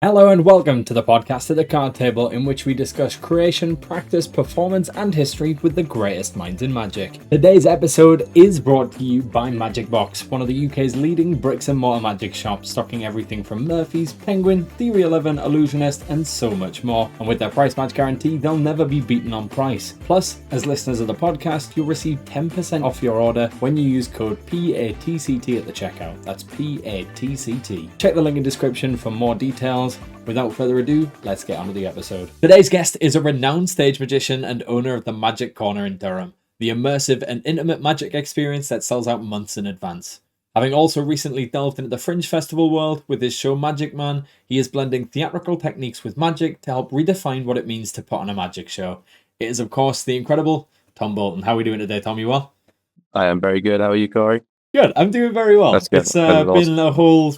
Hello and welcome to the podcast at the card table, in which we discuss creation, practice, performance and history with the greatest minds in magic. Today's episode is brought to you by MAGICBOX, one of the UK's leading bricks and mortar magic shops, stocking everything from Murphy's, Penguin, Theory 11, Ellusionist and so much more. And with their price match guarantee, they'll never be beaten on price. Plus, as listeners of the podcast, you'll receive 10% off your order when you use code PATCT at the checkout. That's PATCT. Check the link in the description for more details. Without further ado, let's get on with the episode. Today's guest is a renowned stage magician and owner of the Magic Corner in Durham, the immersive and intimate magic experience that sells out months in advance. Having also recently delved into the Fringe Festival world with his show Magic Man, he is blending theatrical techniques with magic to help redefine what it means to put on a magic show. It is, of course, the incredible Tom Bolton. How are we doing today, Tom? You well? I am very good. How are you, Corey? Good. I'm doing very well. That's good. It's been a whole,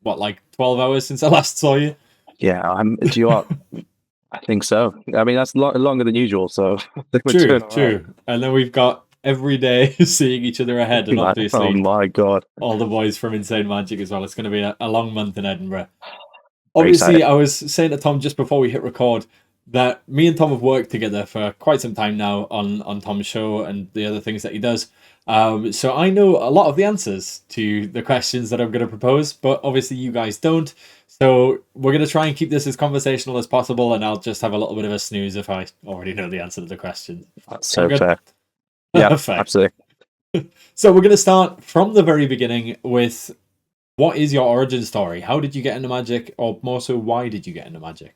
12 hours since I last saw you? Yeah, do you what? I think so. I mean, that's longer than usual, so... True. And then we've got every day seeing each other ahead, and obviously... Oh my God. All the boys from Insane Magic as well. It's going to be a long month in Edinburgh. Obviously, I was saying to Tom just before we hit record that me and Tom have worked together for quite some time now on Tom's show and the other things that he does. So I know a lot of the answers to the questions that I'm going to propose, but obviously you guys don't. So we're going to try and keep this as conversational as possible, and I'll just have a little bit of a snooze if I already know the answer to the question. That's so fair. Yeah, absolutely. So we're going to start from the very beginning with, what is your origin story? How did you get into magic, or more so, why did you get into magic?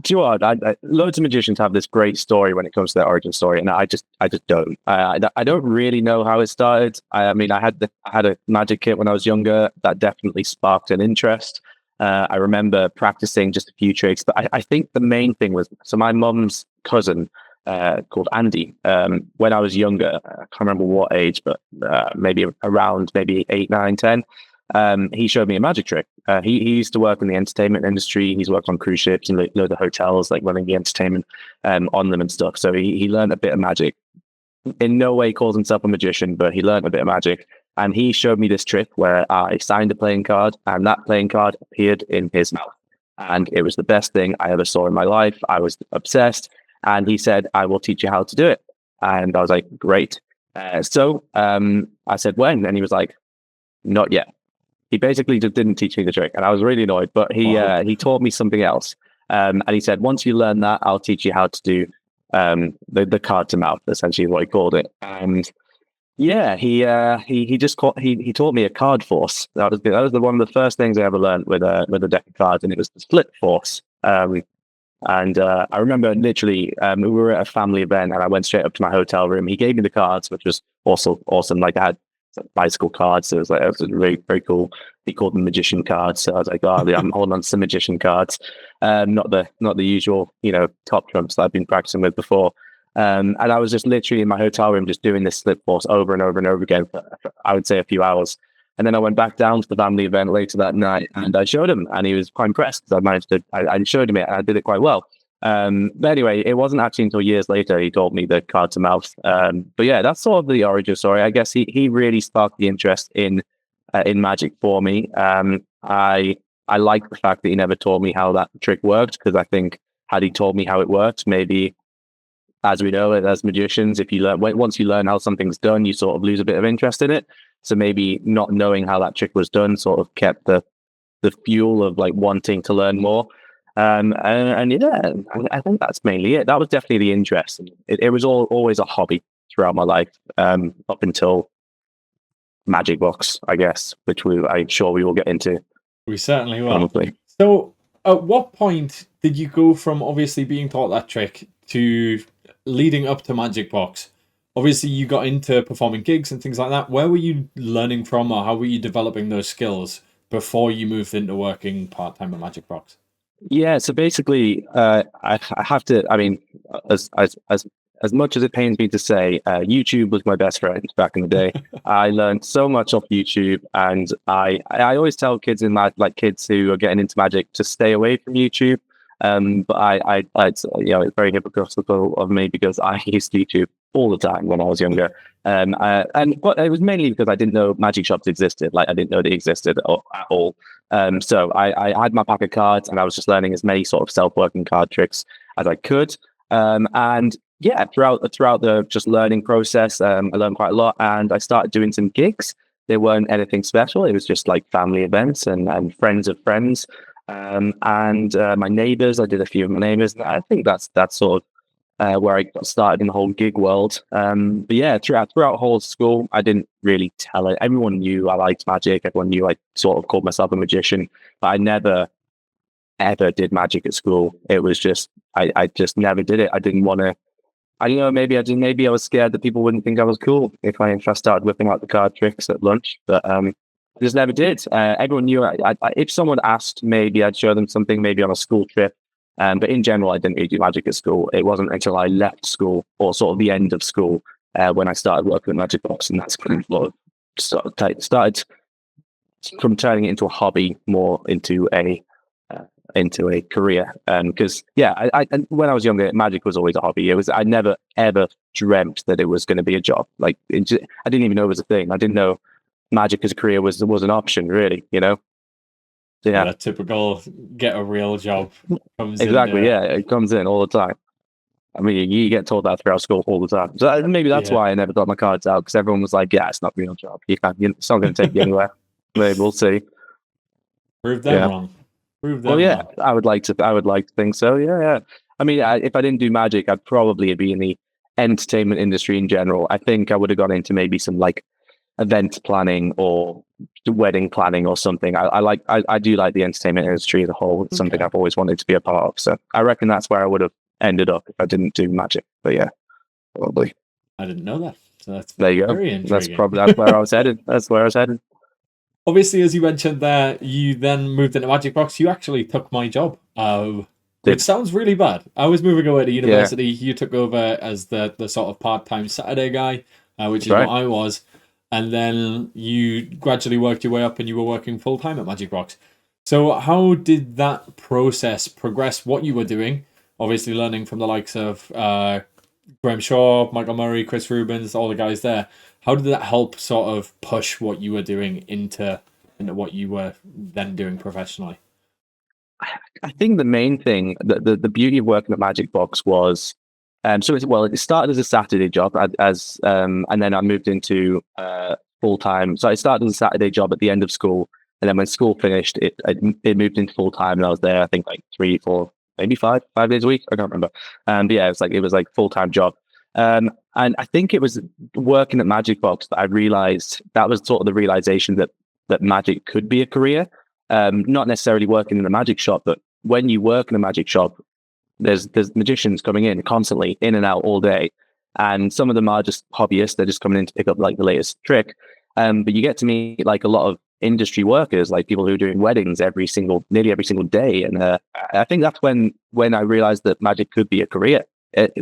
Do you know what? Loads of magicians have this great story when it comes to their origin story, and I just don't. I don't really know how it started. I mean, I had a magic kit when I was younger that definitely sparked an interest. I remember practicing just a few tricks, but I think the main thing was, so my mum's cousin called Andy, when I was younger, I can't remember what age, but maybe around 8, 9, 10. He showed me a magic trick. He used to work in the entertainment industry. He's worked on cruise ships and loads of hotels, like running the entertainment on them and stuff. So he learned a bit of magic. In no way calls himself a magician, but he learned a bit of magic. And he showed me this trick where I signed a playing card, and that playing card appeared in his mouth. And it was the best thing I ever saw in my life. I was obsessed. And he said, "I will teach you how to do it." And I was like, great. So I said, when? And he was like, not yet. He basically just didn't teach me the trick, and I was really annoyed. But he taught me something else, and he said, "Once you learn that, I'll teach you how to do the card to mouth." Essentially, is what he called it. And yeah, he taught me a card force. That was one of the first things I ever learned with a deck of cards, and it was the split force. And I remember literally we were at a family event, and I went straight up to my hotel room. He gave me the cards, which was also awesome. Like, I had bicycle cards, so it was really very cool. He called them magician cards, so I was like, oh yeah, I'm holding on to some magician cards, not the usual top trumps that I've been practicing with before. And I was just literally in my hotel room just doing this slip force over and over and over again for I would say a few hours. And then I went back down to the family event later that night, and I showed him, and he was quite impressed because I showed him it, and I did it quite well. But anyway, it wasn't actually until years later he taught me the card to mouth. But yeah, that's sort of the origin story. I guess he really sparked the interest in magic for me. I like the fact that he never taught me how that trick worked, because I think had he taught me how it worked, maybe, as we know as magicians, once you learn how something's done, you sort of lose a bit of interest in it. So maybe not knowing how that trick was done sort of kept the fuel of like wanting to learn more. And yeah, I think that's mainly it. That was definitely the interest. It was always a hobby throughout my life, up until MAGICBOX, I guess, which I'm sure we will get into. We certainly will. Probably. So at what point did you go from obviously being taught that trick to leading up to MAGICBOX? Obviously, you got into performing gigs and things like that. Where were you learning from, or how were you developing those skills before you moved into working part-time at MAGICBOX? Yeah, so basically, I have to. I mean, as much as it pains me to say, YouTube was my best friend back in the day. I learned so much off YouTube, and I always tell kids kids who are getting into magic to stay away from YouTube. But it's very hypocritical of me, because I used YouTube all the time when I was younger. But it was mainly because I didn't know magic shops existed. Like, I didn't know they existed at all. So I had my pack of cards, and I was just learning as many sort of self-working card tricks as I could. And yeah, throughout the just learning process, I learned quite a lot, and I started doing some gigs. They weren't anything special. It was just like family events and friends of friends. And my neighbors, I did a few of my neighbors. I think that's sort of where I got started in the whole gig world. But yeah, throughout whole school, I didn't really tell it. Everyone knew I liked magic. Everyone knew I sort of called myself a magician, but I never ever did magic at school. It was just I just never did it. I didn't want to. Maybe I was scared that people wouldn't think I was cool if I started whipping out the card tricks at lunch. But I just never did. Everyone knew. If someone asked, maybe I'd show them something, maybe on a school trip. But in general, I didn't really do magic at school. It wasn't until I left school, or sort of the end of school, when I started working at MAGICBOX, and that's kind of started from turning it into a hobby more into a career. Because I when I was younger, magic was always a hobby. I never ever dreamt that it was going to be a job. Like I didn't even know it was a thing. I didn't know magic as a career was an option, really. So, yeah, that typical get a real job comes exactly. in. Yeah, it comes in all the time. I mean, you get told that throughout school all the time. So maybe that's why I never got my cards out, because everyone was like, "Yeah, it's not a real job. It's not going to take you anywhere." Maybe we'll see. Prove them wrong. Wrong. I would like to think so. Yeah. I mean, if I didn't do magic, I'd probably be in the entertainment industry in general. I think I would have gone into maybe some like event planning or wedding planning or something. I do like the entertainment industry as a whole. It's something I've always wanted to be a part of. So I reckon that's where I would have ended up if I didn't do magic. But yeah, probably. I didn't know that. So that's there you go. Very intriguing. That's where I was headed. That's where I was headed. Obviously, as you mentioned there, you then moved into MAGICBOX. You actually took my job, which sounds really bad. I was moving away to university. Yeah. You took over as the sort of part-time Saturday guy, which is what I was. And then you gradually worked your way up and you were working full-time at MAGICBOX. So how did that process progress what you were doing? Obviously learning from the likes of Graham Shaw, Michael Murray, Chris Rubens, all the guys there. How did that help sort of push what you were doing into what you were then doing professionally? I think the main thing, the beauty of working at MAGICBOX was, it started as a Saturday job and then I moved into full time. So I started as a Saturday job at the end of school, and then when school finished, it moved into full time, and I was there I think like 3, 4, maybe 5 days a week. I can't remember. But yeah, it was like full time job. And I think it was working at MAGICBOX that I realized that was sort of the realization that magic could be a career. Not necessarily working in a magic shop, but when you work in a magic shop, there's magicians coming in constantly, in and out all day, and some of them are just hobbyists. They're just coming in to pick up like the latest trick. But you get to meet like a lot of industry workers, like people who are doing weddings nearly every single day. And I think that's when I realized that magic could be a career.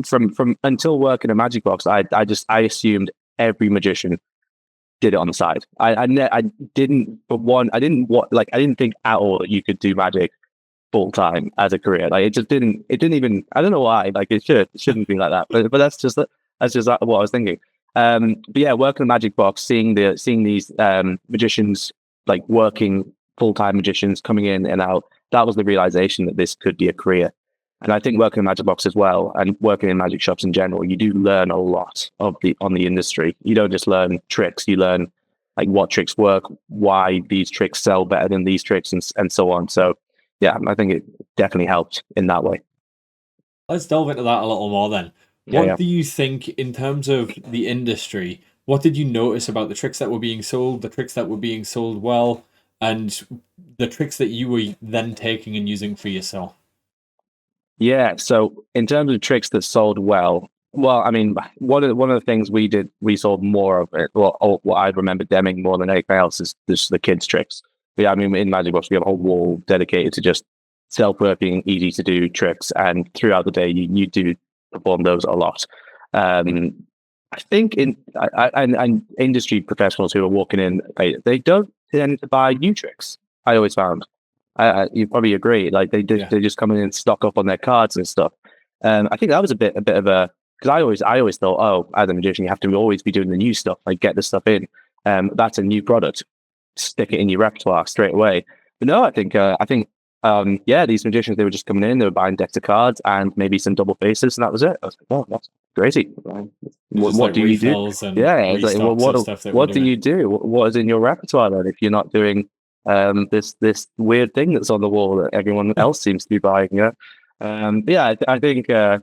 From until working at MAGICBOX, I assumed every magician did it on the side. I didn't think at all that you could do magic full time as a career. Like it didn't even, I don't know why, like it shouldn't be like that, but that's just what I was thinking. But yeah, working at MAGICBOX, seeing these magicians, like working full-time magicians coming in and out, that was the realization that this could be a career. And I think working in MAGICBOX as well, and working in magic shops in general, you do learn a lot on the industry. You don't just learn tricks, you learn like what tricks work, why these tricks sell better than these tricks, and so on. So yeah, I think it definitely helped in that way. Let's delve into that a little more then. What do you think in terms of the industry? What did you notice about the tricks that were being sold, the tricks that were being sold well, and the tricks that you were then taking and using for yourself? Yeah, so in terms of tricks that sold well, I mean, one of the things we sold more of it. Well, what I remember demming more than anything else is just the kids' tricks. But yeah, I mean, in MAGICBOX, we have a whole wall dedicated to just self-working, easy to do tricks, and throughout the day, you do perform those a lot. I think and industry professionals who are walking in, they don't tend to buy new tricks. I always found. You probably agree. Like they just come in and stock up on their cards and stuff. I think that was a bit of a, because I always thought, oh, as a magician, you have to always be doing the new stuff, like get the stuff in. That's a new product, stick it in your repertoire straight away. no, yeah, these magicians, they were just coming in, they were buying decks of cards and maybe some double faces, and that was it. I was like, oh, that's crazy. What, Just like do you do? refills and Yeah, it's like, well, restocks of stuff that would what have do been. you do? What is in your repertoire then if you're not doing this weird thing that's on the wall that everyone else seems to be buying? Yeah, but yeah, I think I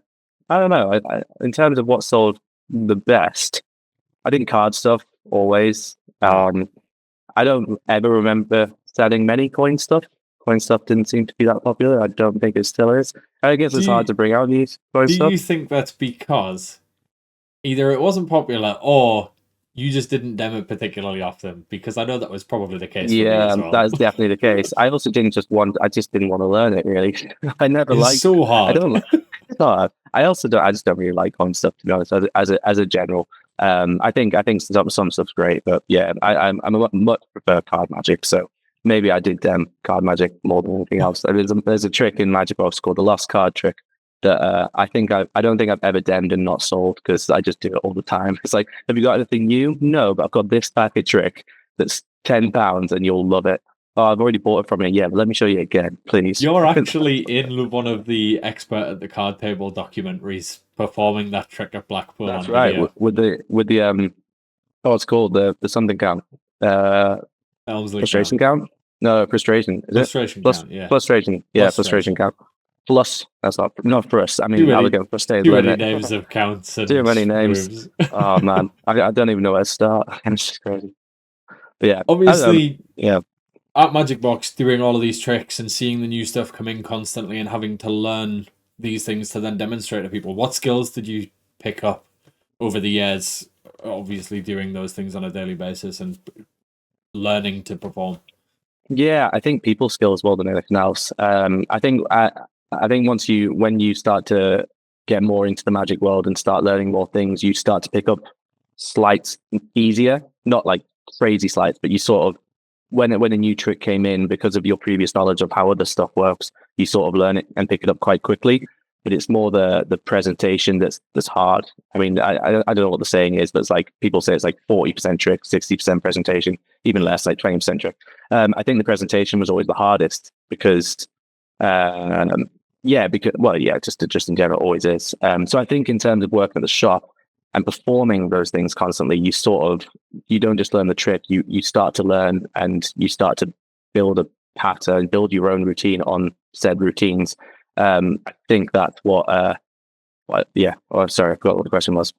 don't know. In terms of what sold the best, I think card stuff always. I don't ever remember selling many coin stuff. Coin stuff didn't seem to be that popular. I don't think it still is. I guess it's hard to bring out these coin Do stuff. you think that's because either it wasn't popular or you just didn't dem it particularly often? Because I know that was probably the case for me as well. That is definitely the case. I also didn't just want. I just didn't want to learn it really. I never It's liked. so hard. I don't. It's not hard. I also don't. I just don't really like coin stuff, to be honest. As a general, I think some stuff's great, but yeah, I'm a much prefer card magic. So maybe I did card magic more than anything else. There's a trick in MAGICBOX called the lost card trick that I don't think I've ever demmed and not sold because I just do it all the time. It's like, have you got anything new? No, but I've got this type of trick that's £10 and you'll love it. Oh, I've already bought it from you. Yeah, but let me show you again, please. You're actually in one of the expert at the card table documentaries performing that trick at Blackpool. That's right. With the oh, it's called the something count. Frustration count? No, frustration. Frustration count. Yeah. Frustration. Yeah, frustration count. Plus, that's not for us. I mean, I would go for staying. Too many names of counts. And too many names. Oh man, I don't even know where to start. It's just crazy. But yeah, obviously, yeah. At MAGICBOX, doing all of these tricks and seeing the new stuff come in constantly and having to learn these things to then demonstrate to people. What skills did you pick up over the years? Obviously, doing those things on a daily basis and learning to perform. Yeah, I think people skills more than anything else. I think when you start to get more into the magic world and start learning more things, you start to pick up sleights easier. Not like crazy sleights, but you sort of when a new trick came in, because of your previous knowledge of how other stuff works, you sort of learn it and pick it up quite quickly. But it's more the presentation that's hard. I mean, I don't know what the saying is, but it's like people say it's like 40% trick, 60% presentation, even less, like 20% trick. I think the presentation was always the hardest because just in general always is. So I think in terms of working at the shop and performing those things constantly, you don't just learn the trick, you start to learn and you start to build a pattern, build your own routine on said routines. I think that's what sorry, I forgot what the question was.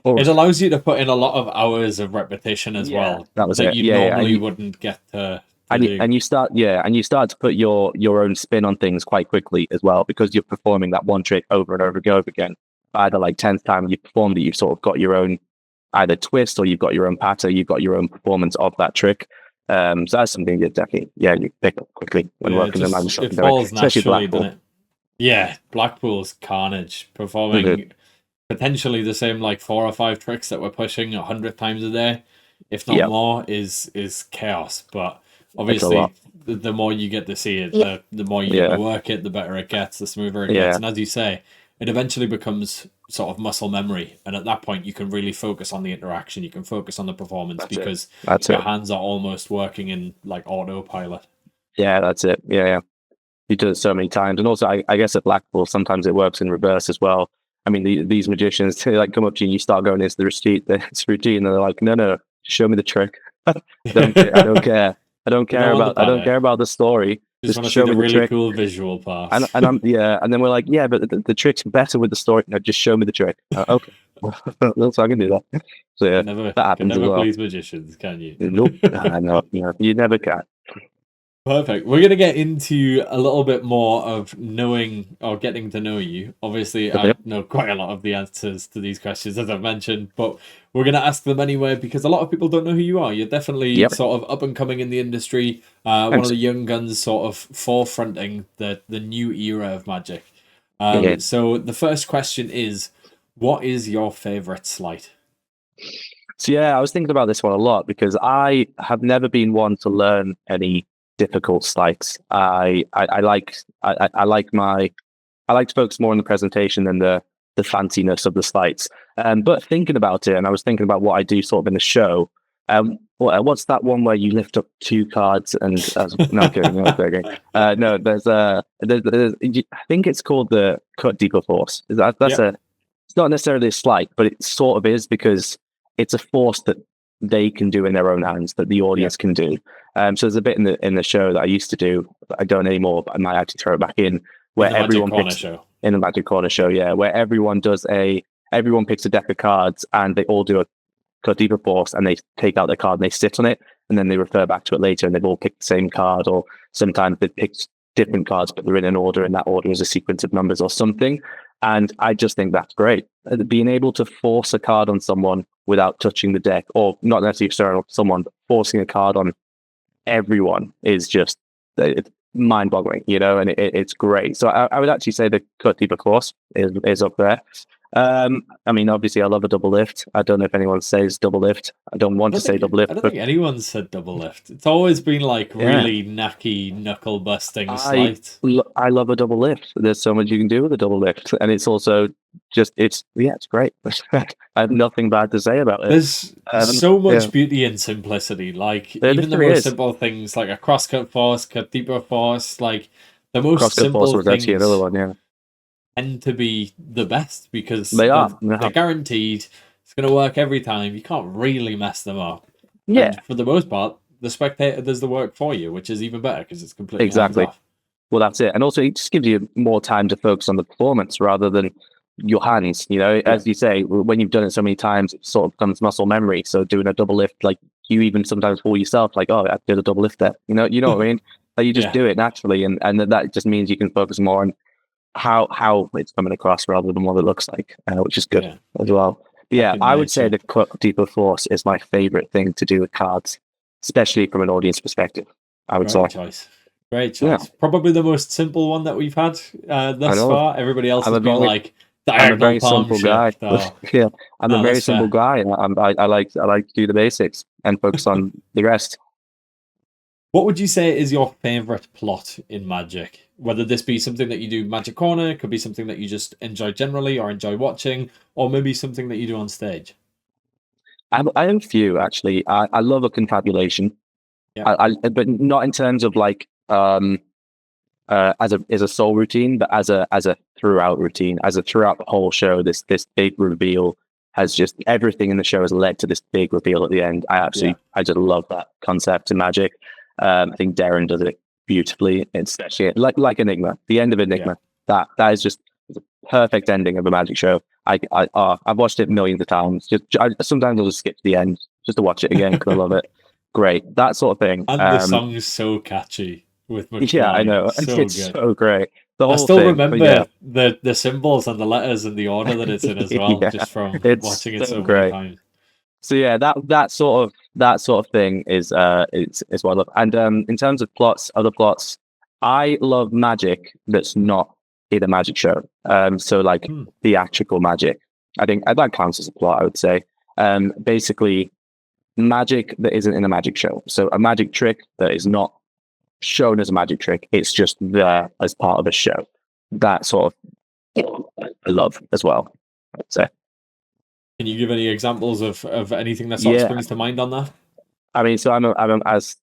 It allows you to put in a lot of hours of repetition as well. That was that it. You normally wouldn't get to and you start to put your own spin on things quite quickly as well, because you're performing that one trick over and over and over again. By the 10th time you performed it, you've sort of got your own either twist or you've got your own pattern, you've got your own performance of that trick. So that's something that definitely, you pick up quickly when working in the magic shop. It falls naturally, doesn't it? Yeah, Blackpool's carnage, performing potentially the same 4 or 5 tricks that we're pushing 100 times a day, if not more, is chaos. But obviously, the more you get to see it, the more you get to work it, the better it gets, the smoother it gets. And as you say, it eventually becomes sort of muscle memory. And at that point, you can really focus on the interaction. You can focus on the performance because your hands are almost working in autopilot. Yeah, that's it. Yeah. You do it so many times. And also, I guess at Blackpool, sometimes it works in reverse as well. I mean, these magicians, they come up to you and you start going into the routine, and they're like, no, show me the trick. I don't care. I don't care about the story. Just show me the really trick. Cool visual part. And then we're like, but the trick's better with the story. No, just show me the trick. Okay. So I can do that. So yeah, that happens as well. Never please magicians, can you? Nope. No, you never can. Perfect. We're going to get into a little bit more of knowing or getting to know you. Obviously, I know quite a lot of the answers to these questions, as I've mentioned, but we're going to ask them anyway because a lot of people don't know who you are. You're definitely sort of up and coming in the industry, one of the young guns sort of forefronting the new era of magic. So the first question is, what is your favourite sleight? So I was thinking about this one a lot because I have never been one to learn any difficult sleights. I like to focus more on the presentation than the fanciness of the sleights. But thinking about it, and I was thinking about what I do sort of in the show. what's that one where you lift up two cards and no kidding, no kidding. No, I think it's called the cut deeper force. That's Yeah. it's not necessarily a slight, but it sort of is, because it's a force that they can do in their own hands that the audience can do. So there's a bit in the show that I used to do that I don't anymore, but I might actually throw it back in, where everyone picks in the Magic Corner show, where everyone picks a deck of cards and they all do a cut deeper force, and they take out their card and they sit on it, and then they refer back to it later, and they've all picked the same card, or sometimes they've picked different cards, but they're in an order, and that order is a sequence of numbers or something. And I just think that's great. Being able to force a card on someone without touching the deck, or not necessarily someone, but forcing a card on everyone is just mind-boggling, and it's great. So I would actually say the cut deeper course is up there. I mean, obviously, I love a double lift. I don't know if anyone says double lift. I don't want to say double lift. I don't think anyone said double lift. It's always been like really knacky, knuckle busting slight. I love a double lift. There's so much you can do with a double lift, and it's also just it's great. I have nothing bad to say about it. There's so much beauty and simplicity. Like even the most simple things, like a cross-cut force, cut deeper force, like the most simple things. Another one, tend to be the best because they're guaranteed. It's going to work every time. You can't really mess them up. Yeah. And for the most part, the spectator does the work for you, which is even better because it's completely exactly. Off. Well, that's it. And also, it just gives you more time to focus on the performance rather than your hands. As you say, when you've done it so many times, it sort of becomes muscle memory. So doing a double lift, like you even sometimes fool yourself, like, oh, I did a double lift there. You know what I mean? Like you just do it naturally, and that just means you can focus more on how it's coming across rather than what it looks like, which is good as well. But I would say the cut deeper force is my favorite thing to do with cards, especially from an audience perspective. I would say. Great choice. Yeah. Probably the most simple one that we've had thus far. Everybody else has been like I'm a very simple guy. I'm a very simple guy. I like to do the basics and focus on the rest. What would you say is your favorite plot in Magic? Whether this be something that you do Magic Corner, it could be something that you just enjoy generally or enjoy watching, or maybe something that you do on stage. I have a few actually. I love a confabulation, but not in terms of like as a sole routine, but as a throughout routine, as a throughout the whole show. This big reveal has just everything in the show has led to this big reveal at the end. I just love that concept in Magic. I think Darren does it beautifully. It's actually like Enigma, the end of Enigma. That is just the perfect ending of a Magic show. I've watched it millions of times. Sometimes I'll just skip to the end just to watch it again because I love it. Great, that sort of thing. And the song is so catchy with McFly. Yeah, I know. It's so great. I still remember the symbols and the letters and the order that it's in as well, just from watching it so many times. So yeah, that sort of thing is what I love. And in terms of other plots, I love magic that's not in a magic show. So like theatrical magic. I think that counts as a plot, I would say. Basically, magic that isn't in a magic show. So a magic trick that is not shown as a magic trick, it's just there as part of a show. That sort of I love as well, I'd say. Can you give any examples of anything that sort of springs to mind on that? I mean, so I'm as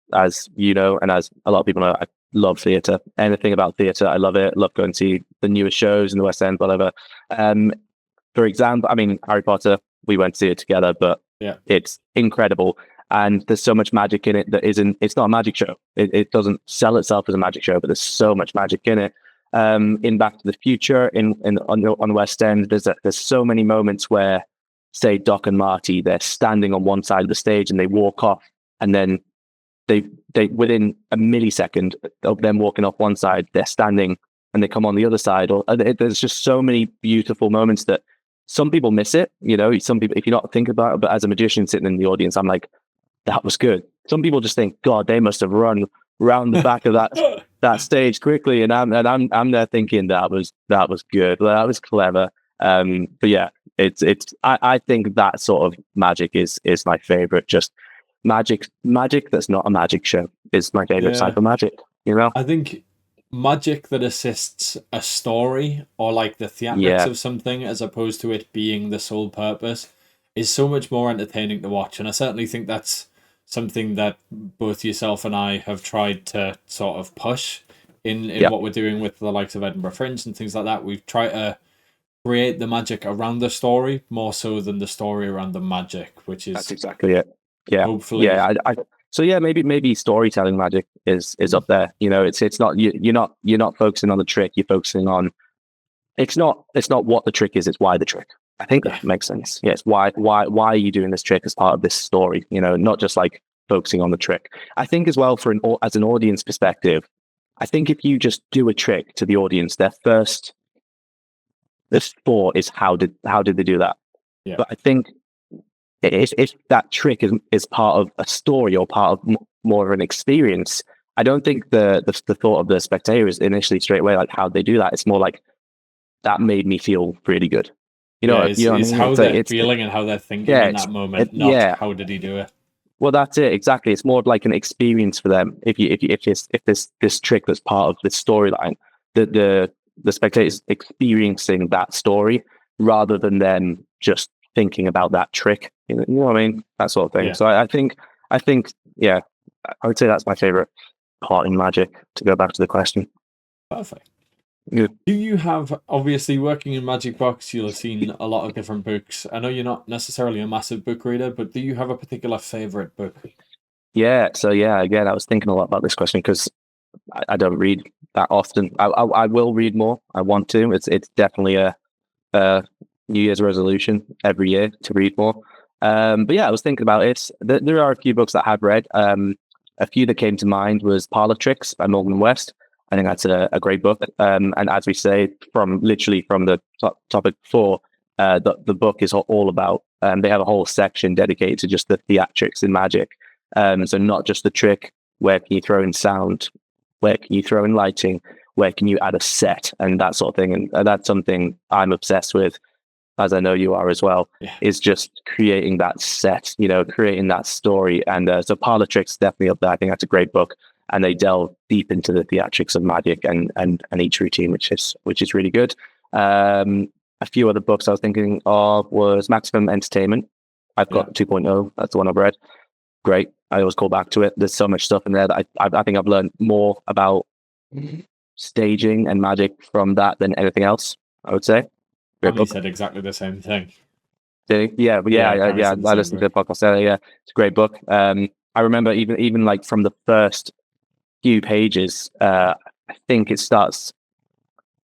you know, and as a lot of people know, I love theatre. Anything about theatre, I love it. Love going to see the newest shows in the West End, whatever. For example, I mean, Harry Potter, we went to see it together, but it's incredible. And there's so much magic in it that it's not a magic show. It doesn't sell itself as a magic show, but there's so much magic in it. In Back to the Future, on West End, there's so many moments where, say, Doc and Marty, they're standing on one side of the stage and they walk off, and then they within a millisecond of them walking off one side, they're standing and they come on the other side. Or there's just so many beautiful moments that some people miss it. Some people, if you're not thinking about it, but as a magician sitting in the audience, I'm like, that was good. Some people just think, God, they must have run round the back of that stage quickly, and I'm there thinking that was good, that was clever. But yeah, I think that sort of magic is my favorite. Just magic that's not a magic show is my favorite type of magic. I think magic that assists a story or like the theatrics of something, as opposed to it being the sole purpose, is so much more entertaining to watch. And I certainly think that's something that both yourself and I have tried to sort of push in what we're doing with the likes of Edinburgh Fringe and things like that. We've tried to create the magic around the story more so than the story around the magic, which is That's exactly it. Yeah, hopefully. Yeah, so yeah, maybe storytelling magic is up there. You know, it's not you're not focusing on the trick. You're focusing on it's not what the trick is. It's why the trick. I think that makes sense. Yes, why are you doing this trick as part of this story? You know, not just like focusing on the trick. I think as well as an audience perspective, I think if you just do a trick to the audience, their first thought is how did they do that? Yeah. But I think if that trick is part of a story or part of more of an experience, I don't think the thought of the spectator is initially straight away like how they do that. It's more like that made me feel really good. You know, it's how they're feeling and how they're thinking in that moment, not how did he do it. Well, that's it exactly. It's more of like an experience for them. If this trick that's part of the storyline, the spectator is experiencing that story rather than them just thinking about that trick. You know what I mean? That sort of thing. Yeah. So I think I would say that's my favorite part in magic. To go back to the question. Perfect. Yeah. Do you have, obviously working in MAGICBOX, you'll have seen a lot of different books. I know you're not necessarily a massive book reader, but do you have a particular favorite book? Yeah. So again, I was thinking a lot about this question because I don't read that often. I will read more. I want to. It's definitely a New Year's resolution every year to read more. But yeah, I was thinking about it. There are a few books that I've read. A few that came to mind was Parlor Tricks by Morgan West. I think that's a great book. And as we say, from the topic before, the book is all about, they have a whole section dedicated to just the theatrics in magic. So not just the trick, where can you throw in sound, where can you throw in lighting, where can you add a set and that sort of thing. And that's something I'm obsessed with, as I know you are as well, is just creating that set, creating that story. And so Parlor Tricks definitely up there. I think that's a great book. And they delve deep into the theatrics of magic and each routine, which is really good. A few other books I was thinking of was Maximum Entertainment. I've got 2.0. That's the one I've read. Great. I always call back to it. There's so much stuff in there that I think I've learned more about staging and magic from that than anything else, I would say. He said exactly the same thing. Did he? Yeah. I listened to the podcast. Yeah, it's a great book. I remember even like from the first few pages, I think it starts.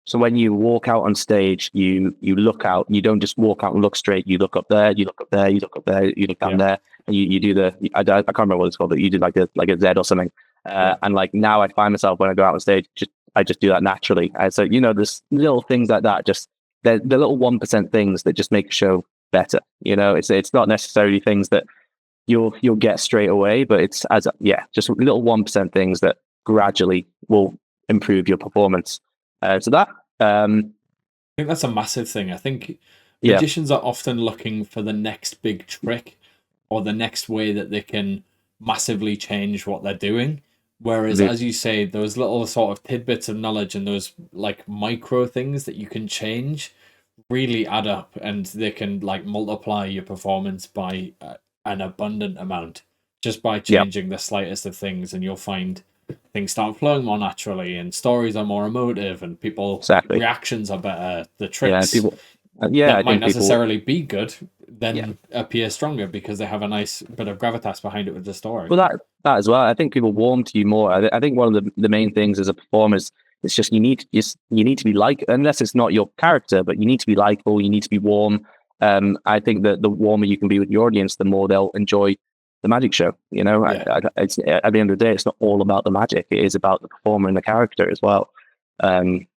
So when you walk out on stage, you look out. You don't just walk out and look straight. You look up there. You look up there. You look up there. You look down there. And you do the. I can't remember what it's called, but you do like a Z or something. And like now, I find myself when I go out on stage, I just do that naturally. So there's little things like that. Just the little 1% things that just make a show better. It's not necessarily things that you'll get straight away, but it's just little 1% things that gradually will improve your performance. So that I think that's a massive thing. I think magicians are often looking for the next big trick or the next way that they can massively change what they're doing. Whereas, as you say, those little sort of tidbits of knowledge and those like micro things that you can change really add up, and they can like multiply your performance by an abundant amount just by changing the slightest of things. And you'll find things start flowing more naturally, and stories are more emotive, and reactions are better. The tricks that might necessarily be good then appear stronger because they have a nice bit of gravitas behind it with the story. Well, that as well. I think people warm to you more. I think one of the main things as a performer is it's just you need to be like, unless it's not your character, but you need to be likable. You need to be warm. I think that the warmer you can be with your audience, the more they'll enjoy the magic show. It's at the end of the day, it's not all about the magic. It is about the performer and the character as well. Even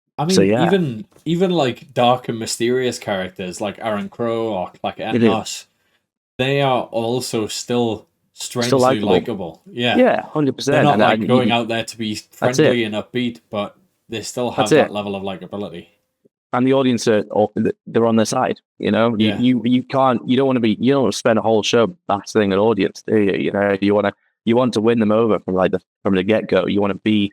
like dark and mysterious characters like Aaron Crow or like ERDNASE, they are also still strangely likable. Yeah, 100%. They're not going out there to be friendly and upbeat, but they still have that level of likability. And the audience they're on their side. You don't want to spend a whole show battling an audience, do you? You want to win them over from the get go. You want to be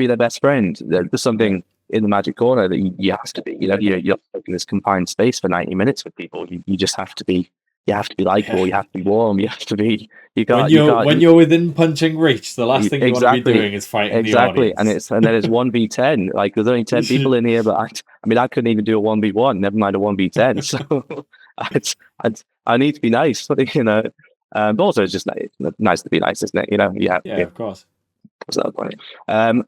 their best friend. There's something in the magic corner that you have to be. You're in this confined space for 90 minutes with people. You just have to be you have to be likable, you have to be warm, you have to be. You When can't. You can't. you're within punching reach, the last thing you want to be Exactly. doing is fighting the Exactly, audience. and then it's 1v10. Like there's only 10 people in here, but I mean I couldn't even do a 1v1. Never mind a 1v10. So I need to be nice, you know. But also it's just nice to be nice, isn't it? You know, Yeah, of course. So that was funny.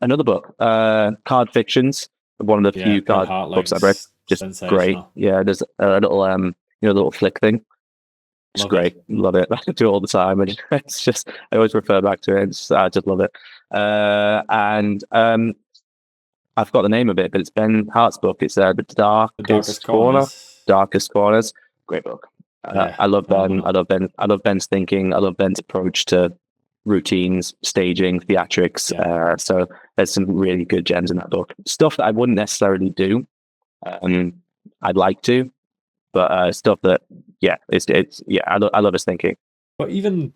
Another book, Card Fictions, one of the few card books I've read. Just great. Yeah, there's a little the little flick thing. It's great. Love it. I do it all the time. It's just I always refer back to it. I just love it. And I forgot the name of it, but it's Ben Hart's book. It's the Darkest Corners. Darkest Corners. Great book. I love Ben. I love Ben. I love Ben's thinking. I love Ben's approach to routines, staging, theatrics. So there's some really good gems in that book. Stuff that I wouldn't necessarily do. I'd like to, but stuff that I love his thinking. But even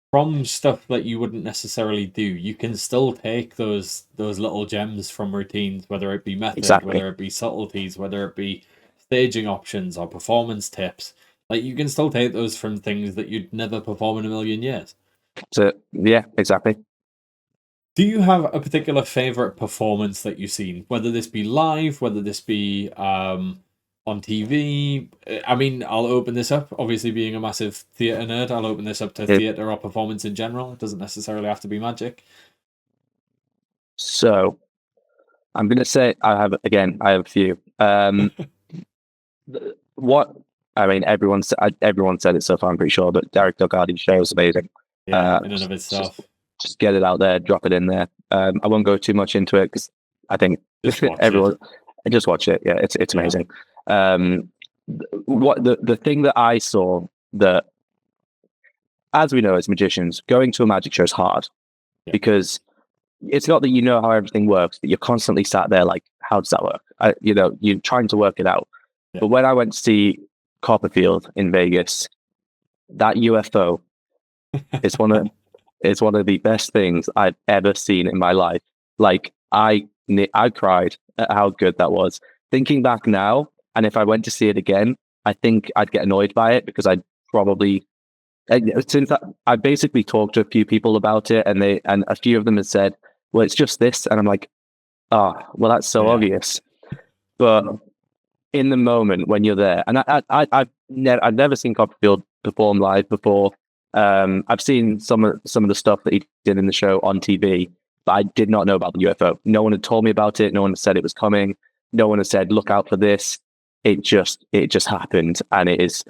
from stuff that you wouldn't necessarily do, you can still take those little gems from routines, whether it be method, whether it be subtleties, whether it be staging options or performance tips. Like you can still take those from things that you'd never perform in a million years. So yeah, exactly. Do you have a particular favorite performance that you've seen, whether this be live, whether this be on TV? I mean, I'll open this up. Obviously, being a massive theatre nerd, I'll open this up to theatre or performance in general. It doesn't necessarily have to be magic. So, I'm going to say I have a few. Everyone said it so far, I'm pretty sure, but Derek Dogarty's show is amazing. Yeah, in and of itself. Just get it out there, drop it in there. I won't go too much into it because I think everyone just watch it. Yeah, it's amazing. What the thing that I saw that, as we know as magicians, going to a magic show is hard because it's not that you know how everything works, but you're constantly sat there like, how does that work? You're trying to work it out. But when I went to see Copperfield in Vegas, that UFO is it's one of the best things I've ever seen in my life. Like I cried at how good that was. Thinking back now, and if I went to see it again, I think I'd get annoyed by it because I'd probably, since I basically talked to a few people about it, and a few of them had said, "Well, it's just this," and I'm like, "Oh, well, that's so obvious." But in the moment when you're there, and I've never seen Copperfield perform live before. I've seen some of the stuff that he did in the show on TV, but I did not know about the UFO. No one had told me about it. No one had said it was coming. No one had said, "Look out for this." It just happened, and it is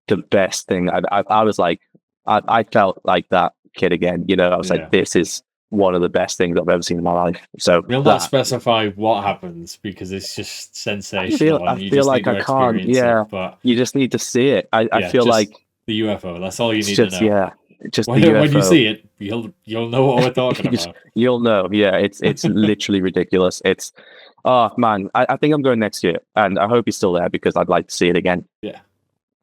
the best thing. I was like, I felt like that kid again. I was like, this is one of the best things I've ever seen in my life. So we'll not specify what happens because it's just sensational. I feel like I can't. Yeah, but you just need to see it. I feel like the UFO. That's all you need to know. Yeah, just when, the UFO. When you see it, you'll know what we're talking about. You'll know. Yeah, it's literally ridiculous. It's man, I think I'm going next year, and I hope he's still there because I'd like to see it again. Yeah,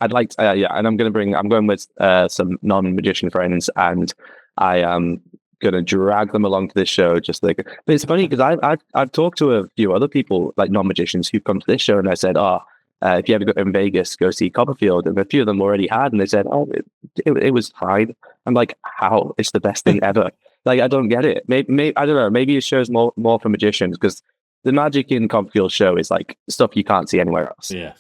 I'd like to, and I'm going with some non-magician friends, and I am gonna drag them along to this show. But it's funny because I've talked to a few other people like non-magicians who've come to this show, and I said, if you ever go in Vegas, go see Copperfield. And a few of them already had, and they said, it was fine. I'm like, how? It's the best thing ever. Like, I don't get it. Maybe I don't know. Maybe it shows more for magicians because the magic in Copperfield show is like stuff you can't see anywhere else. Yeah.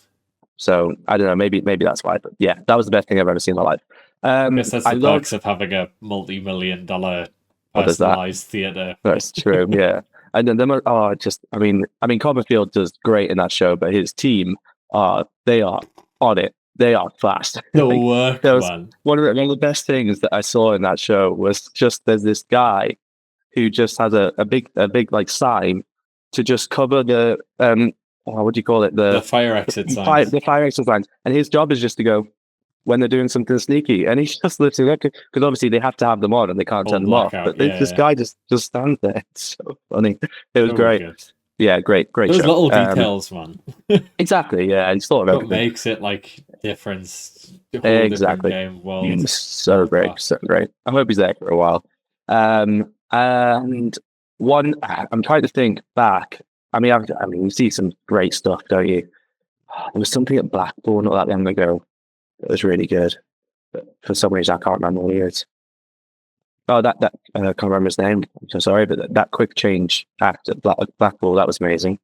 So I don't know. Maybe that's why. But yeah, that was the best thing I've ever seen in my life. I guess that's the perks of having a multi-million-dollar personalized theater. That's true. Yeah. And then I mean, Copperfield does great in that show, but his team, they are on it. They are fast. The work, man. One of the best things that I saw in that show was just there's this guy who just has a big like sign to just cover the what do you call it? The fire exit signs. The fire exit signs. And his job is just to go when they're doing something sneaky, and he's just literally because obviously they have to have them on and they can't turn them off. But this guy just stands there. It's so funny. It was great. Good. Yeah, great Those show. Little details, man. Exactly. Yeah, and thought of everything. What makes it like difference? Exactly. Game world. So great, so great. I hope he's there for a while. And one, I'm trying to think back. I mean, you see some great stuff, don't you? There was something at Blackpool not that long ago. It was really good. But for some reason, I can't remember what it is. Oh, that I can't remember his name. I'm so sorry, but that quick change act at Blackpool, that was amazing.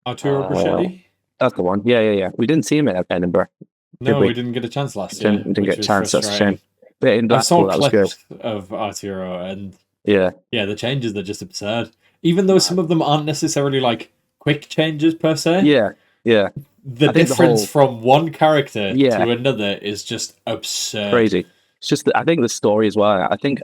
Arturo Crescetti? That's the one. Yeah. We didn't see him at Edinburgh. No, we didn't get a chance last year. Didn't get a chance. That's a shame. But in I saw Blackpool, that was clips of Arturo, and yeah, the changes are just absurd. Even though some of them aren't necessarily like quick changes per se. Yeah. The difference from one character to another is just absurd. Crazy. It's just I think the story as well. I think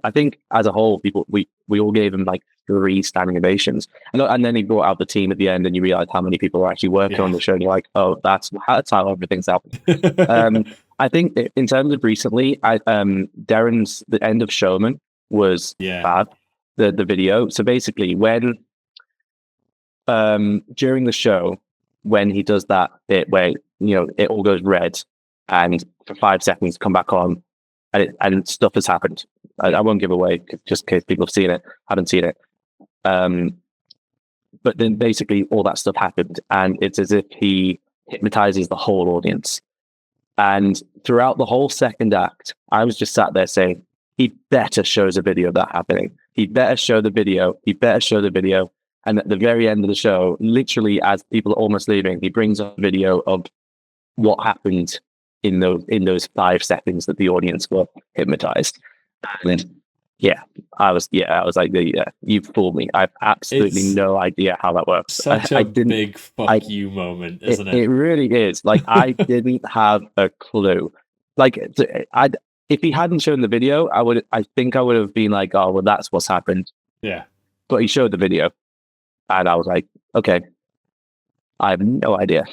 as a whole, we all gave him like 3 standing ovations, and then he brought out the team at the end, and you realize how many people are actually working on the show. And you're like, oh, that's how everything's happened. I think in terms of recently, Darren's the end of Showman was bad. The video. So basically, when during the show, when he does that bit where it all goes red, and for 5 seconds come back on. And stuff has happened. I won't give away just in case people have seen it, haven't seen it. But then basically all that stuff happened, and it's as if he hypnotizes the whole audience. And throughout the whole second act, I was just sat there saying, he better shows a video of that happening. He better show the video. He better show the video. And at the very end of the show, literally as people are almost leaving, he brings up a video of what happened in those 5 seconds that the audience were hypnotized. And I was like, you've fooled me. I have absolutely no idea how that works. Such a big fuck you moment, isn't it? It really is. Like, I didn't have a clue. Like, if he hadn't shown the video, I think I would have been like, oh, well, that's what's happened. Yeah. But he showed the video, and I was like, okay, I have no idea.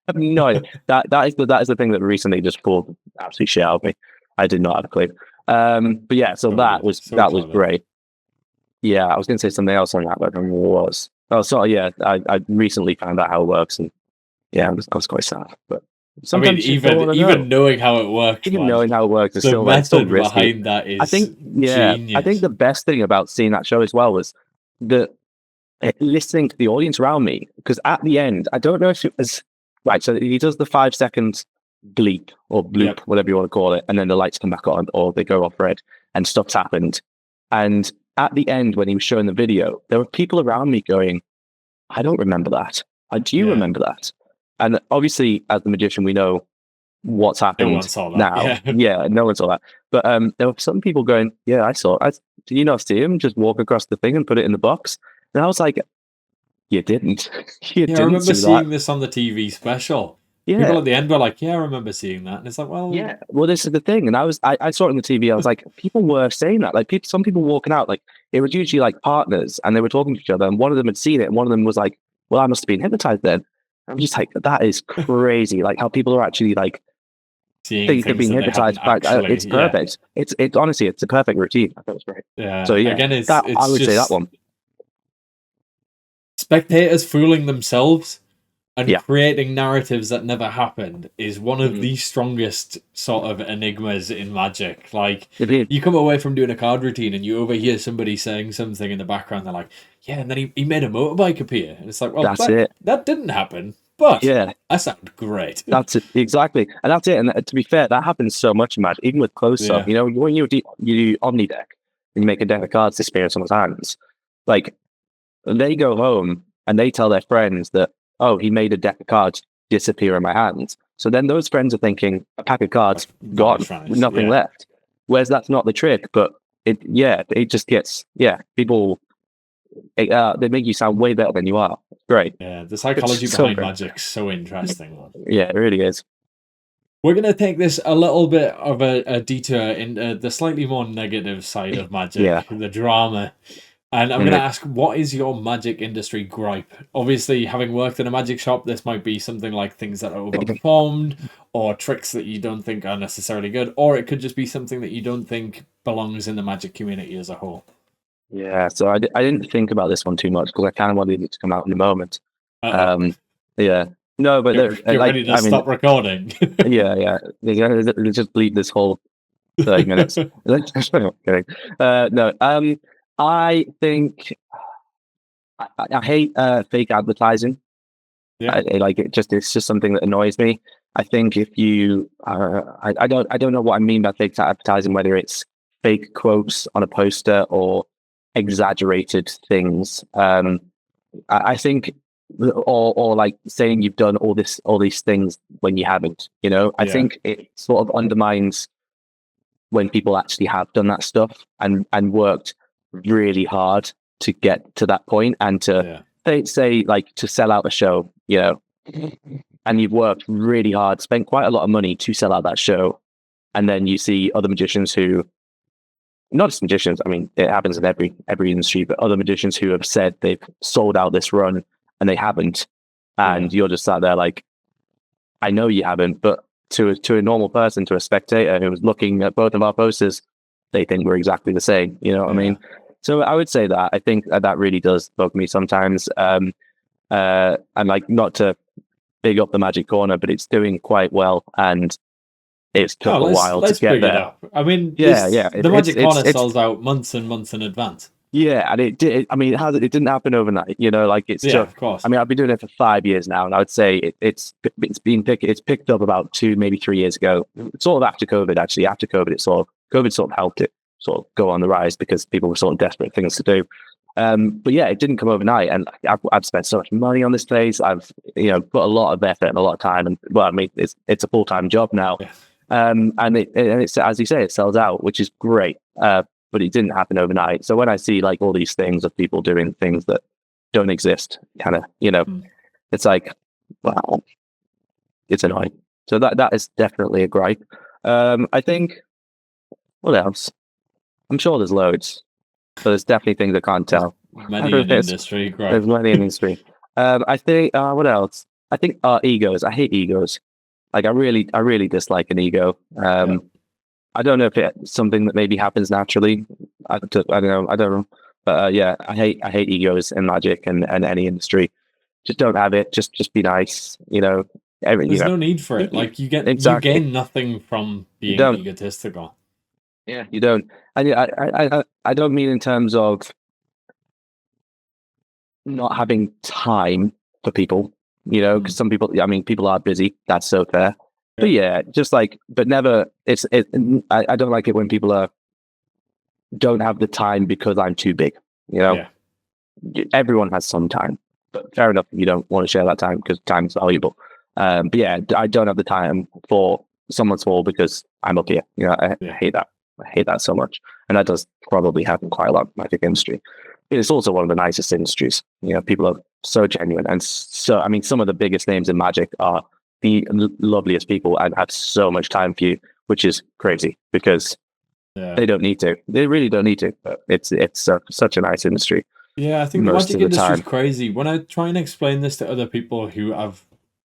I have no idea. That is the thing that recently just pulled absolute shit out of me. I did not have a clue. But yeah, so that was great. Yeah, I was going to say something else on that, but I don't remember what it was. Oh, so yeah, I recently found out how it works, and yeah, I was quite sad. But sometimes even knowing how it works, is still method risky. Behind that is genius. I think the best thing about seeing that show as well was listening to the audience around me, because at the end, I don't know if it was right. So he does the 5 seconds bleep or bloop, whatever you want to call it, and then the lights come back on or they go off red, and stuff's happened. And at the end, when he was showing the video, there were people around me going, I don't remember that. Do you remember that? And obviously, as the magician, we know what's happened no one saw that. now. Yeah, no one saw that. But there were some people going, yeah, I saw it. Did you not see him just walk across the thing and put it in the box? And I was like, you didn't. You didn't. I remember seeing this on the TV special. Yeah. People at the end were like, yeah, I remember seeing that. And it's like, well... Yeah, well, this is the thing. And I saw it on the TV. I was like, people were saying that. Like, some people walking out, like, it was usually like partners, and they were talking to each other, and one of them had seen it, and one of them was like, well, I must have been hypnotized then. I'm just like, that is crazy. Like, how people are actually, like, think they're being hypnotized back. It's perfect. Yeah. It's honestly, it's a perfect routine. I thought it was great. Yeah. So, yeah, again, it's I would say that one. Spectators fooling themselves and creating narratives that never happened is one of the strongest sort of enigmas in magic. Like, you come away from doing a card routine and you overhear somebody saying something in the background. They're like, yeah, and then he made a motorbike appear. And it's like, well, that didn't happen. But that sounded great. That's it, exactly. And that's it. And to be fair, that happens so much in magic, even with close-up. You know, when you do Omni deck and you make a deck of cards disappear in someone's hands, like, they go home and they tell their friends that, oh, he made a deck of cards disappear in my hands. So then those friends are thinking, a pack of cards gone, nothing left. Whereas that's not the trick, but it just gets, people, they make you sound way better than you are. It's great. Yeah, the psychology behind magic's so interesting. Yeah, it really is. We're going to take this a little bit of a detour into the slightly more negative side of magic, the drama. And I'm going to ask, what is your magic industry gripe? Obviously, having worked in a magic shop, this might be something like things that are overperformed, or tricks that you don't think are necessarily good, or it could just be something that you don't think belongs in the magic community as a whole. Yeah, so I didn't think about this one too much, because I kind of wanted it to come out in a moment. Yeah. No, but you're ready to stop recording. Yeah. Let's just leave this whole 30 minutes. Kidding. No. I think I hate fake advertising. Yeah. It's just something that annoys me. I think if you, I don't know what I mean by fake advertising, whether it's fake quotes on a poster or exaggerated things. I think, or like saying you've done all these things when you haven't. You know, I think it sort of undermines when people actually have done that stuff and worked really hard to get to that point and to say like to sell out a show, you know, and you've worked really hard, spent quite a lot of money to sell out that show, and then you see other magicians who, not just magicians, I mean, it happens in every industry, but other magicians who have said they've sold out this run and they haven't, and you're just sat there like, I know you haven't, but to a normal person, to a spectator who was looking at both of our posters, they think we're exactly the same. You know what I mean? So I would say that I think that really does bug me sometimes. And like, not to big up the Magic Corner, but it's doing quite well, and it's took a while to get there. It up. I mean, the Magic Corner sells out months and months in advance. Yeah, and it did. I mean, it didn't happen overnight. You know, like it's just. Of course. I mean, I've been doing it for 5 years now, and I would say it's picked up about 2, maybe 3 years ago. Sort of after COVID, actually. After COVID, COVID sort of helped it sort of go on the rise because people were sort of desperate things to do. But yeah, it didn't come overnight, and I've spent so much money on this place. I've put a lot of effort and a lot of time, and well, I mean, it's a full-time job now. Yeah. And it's, as you say, it sells out, which is great. But it didn't happen overnight. So when I see like all these things of people doing things that don't exist, kind of, it's like, wow, it's annoying. So that is definitely a gripe. I think, what else? I'm sure there's loads, but there's definitely things I can't tell. Many in industry, great. There's many in industry. I think, what else? I think egos. I hate egos. Like I really dislike an ego. I don't know if it's something that maybe happens naturally. I don't know. But yeah, I hate egos in magic and any industry. Just don't have it. Just be nice. There's no need for it. Like you gain nothing from being egotistical. Yeah, you don't. And I don't mean in terms of not having time for people. Because some people, I mean, people are busy. That's so fair. But yeah, just like, but never. I don't like it when people don't have the time because I'm too big. Everyone has some time, but fair enough. You don't want to share that time because time's valuable. But yeah, I don't have the time for someone small because I'm up here. I hate that. I hate that so much, and that does probably happen quite a lot in the magic industry. It's also one of the nicest industries. People are so genuine, and so I mean, some of the biggest names in magic are the loveliest people and have so much time for you, which is crazy because they don't need to. They really don't need to. But it's such a nice industry. Yeah, I think the magic industry is crazy. When I try and explain this to other people who have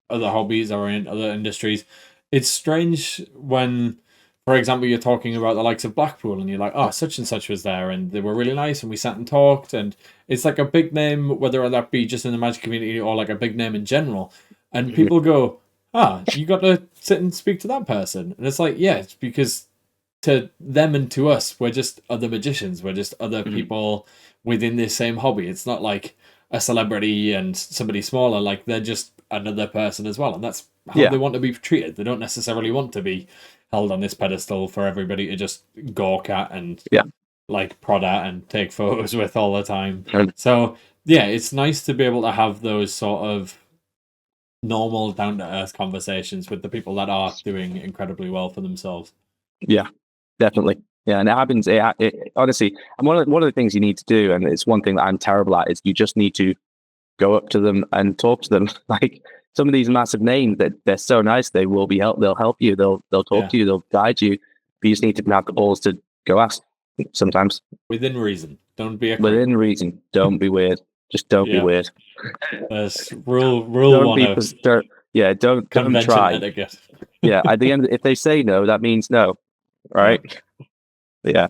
other hobbies or in other industries, it's strange when, for example, you're talking about the likes of Blackpool and you're like, oh, such and such was there and they were really nice and we sat and talked, and it's like a big name, whether that be just in the magic community or like a big name in general. And people go, you got to sit and speak to that person. And it's like, yeah, it's because to them and to us, we're just other magicians. We're just other people within this same hobby. It's not like a celebrity and somebody smaller. Like they're just another person as well. And that's how they want to be treated. They don't necessarily want to be held on this pedestal for everybody to just gawk at and like prod at and take photos with all the time. So yeah, it's nice to be able to have those sort of normal, down-to-earth conversations with the people that are doing incredibly well for themselves. Yeah, definitely. Yeah, and it happens. It honestly, and one of the things you need to do, and it's one thing that I'm terrible at, is you just need to go up to them and talk to them. Like some of these massive names, that they're so nice, they will be help. They'll help you. They'll talk to you. They'll guide you. But you just need to have the balls to go ask. Sometimes within reason. Don't be within reason. Don't be weird. Just don't be weird. That's rule one of don't try. Etiquette. Yeah, at the end, if they say no, that means no, right? Yeah.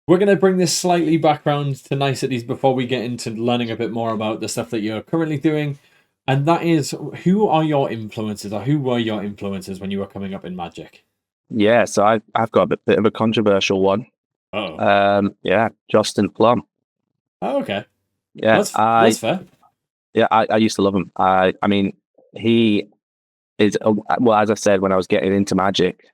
We're going to bring this slightly back round to niceties before we get into learning a bit more about the stuff that you're currently doing, and that is, who are your influences, or who were your influences when you were coming up in magic? Yeah, so I've got a bit of a controversial one. Justin Plum. Oh, okay. Yeah, that's fair. Yeah, I used to love him. I mean, he is well, as I said, when I was getting into magic,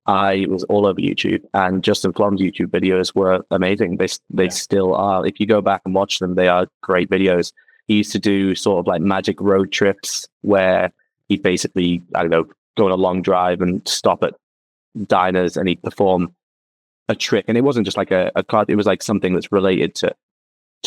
I was all over YouTube, and Justin Flom's YouTube videos were amazing. They still are. If you go back and watch them, they are great videos. He used to do sort of like magic road trips where he'd basically, I don't know, go on a long drive and stop at diners and he'd perform a trick. And it wasn't just like a card, it was like something that's related to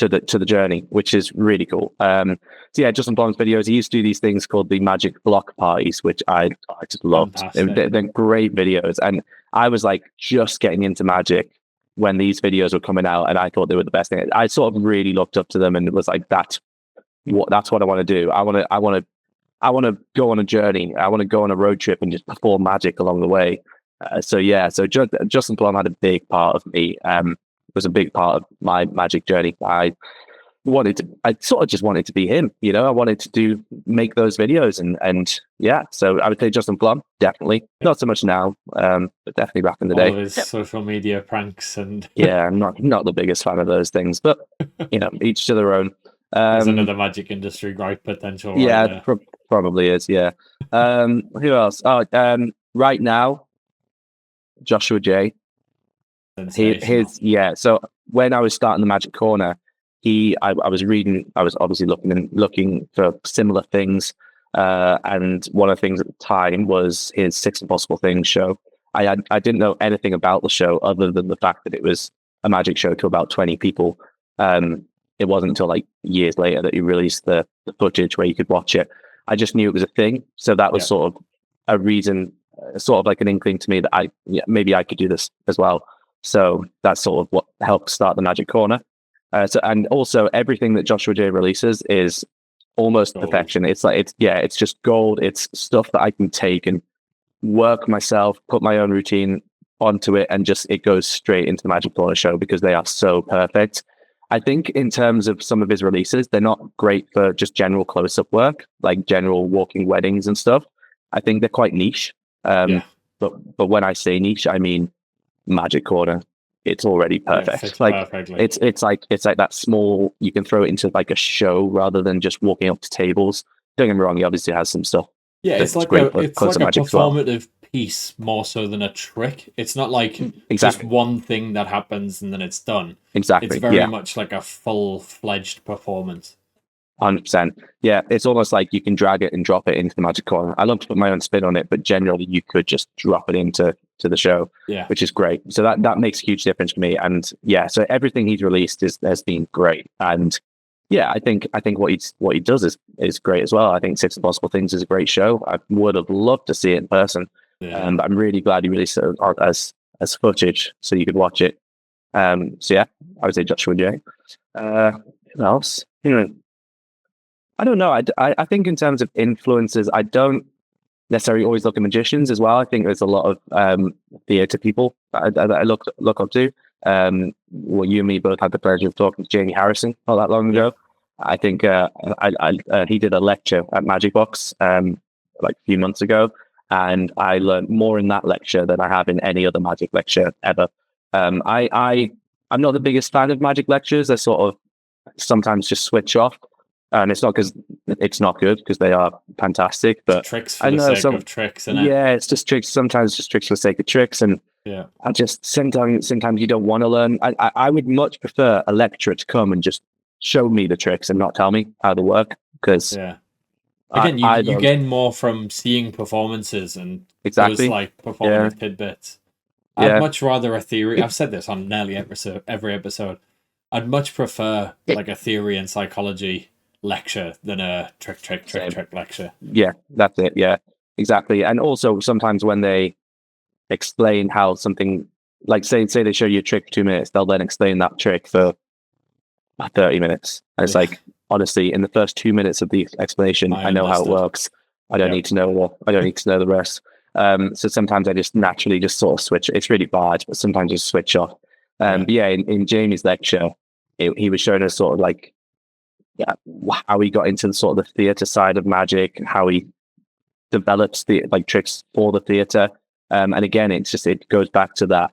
the journey, which is really cool. So yeah, Justin Blom's videos, he used to do these things called the magic block parties, which I just loved. They're great videos. And I was like just getting into magic when these videos were coming out, and I thought they were the best thing. I sort of really looked up to them, and it was like, that's what I want to do. I want to go on a journey. I want to go on a road trip and just perform magic along the way. So Justin Blom had a big part of me. Was a big part of my magic journey. I sort of just wanted to be him, you know. I wanted to make those videos, and yeah. So I would say Justin Blom, definitely. Not so much now, but definitely back in the day. All of his social media pranks and yeah, I'm not the biggest fan of those things, but you know, each to their own. There's another magic industry gripe potential. Yeah, probably is. Yeah. Who else? Oh, right now, Joshua J. So when I was starting the Magic Corner, I was obviously looking for similar things, and one of the things at the time was his Six Impossible Things show. I didn't know anything about the show other than the fact that it was a magic show to about 20 people. It wasn't until like years later that he released the footage where you could watch it. I just knew it was a thing, so that was sort of a reason, sort of like an inkling to me that maybe I could do this as well. So that's sort of what helped start the Magic Corner. And also everything that Joshua J releases is almost perfection. It's just gold. It's stuff that I can take and work myself, put my own routine onto it, and just it goes straight into the Magic Corner show because they are so perfect. I think in terms of some of his releases, they're not great for just general close-up work, like general walking weddings and stuff. I think they're quite niche. But when I say niche, I mean Magic Corner. It's already perfect. It like perfectly. It's like that small. You can throw it into like a show rather than just walking up to tables. Don't get me wrong. He obviously has some stuff. Yeah, it's like a performative piece more so than a trick. It's not like just one thing that happens and then it's done. Exactly. It's very much like a full-fledged performance. 100%. Yeah, it's almost like you can drag it and drop it into the Magic Corner. I love to put my own spin on it, but generally you could just drop it into the show, which is great. So that makes a huge difference for me. And yeah, so everything he's released has been great. And yeah, I think what he does is great as well. I think Six Impossible Things is a great show. I would have loved to see it in person. Yeah. But I'm really glad he released it as footage so you could watch it. So yeah, I would say Joshua J. Who else? I don't know. I think in terms of influences, I don't necessarily always look at magicians as well. I think there's a lot of theatre people that I look up to. Well, you and me both had the pleasure of talking to Jamie Harrison not that long ago. I think he did a lecture at MAGICBOX like a few months ago, and I learned more in that lecture than I have in any other magic lecture ever. I'm not the biggest fan of magic lectures. I sort of sometimes just switch off. And it's not because it's not good, because they are fantastic. But tricks for the sake of tricks, isn't it? Yeah, it's just tricks. Sometimes just tricks for the sake of tricks, and I just sometimes you don't want to learn. I would much prefer a lecturer to come and just show me the tricks and not tell me how they work, because again, you gain more from seeing performances and those like performance tidbits. I'd much rather a theory. I've said this on nearly every episode. I'd much prefer like a theory and psychology lecture than a trick lecture. Yeah, that's it. Yeah, exactly. And also sometimes when they explain how something, like say they show you a trick for 2 minutes, they'll then explain that trick for 30 minutes. And it's like, honestly, in the first 2 minutes of the explanation, I know how it works. I don't need to know the rest. So sometimes I just naturally just sort of switch. It's really bad, but sometimes just switch off. But yeah, in Jamie's lecture, he was showing us sort of like how he got into the sort of the theatre side of magic, how he develops the like tricks for the theatre. And again, it goes back to that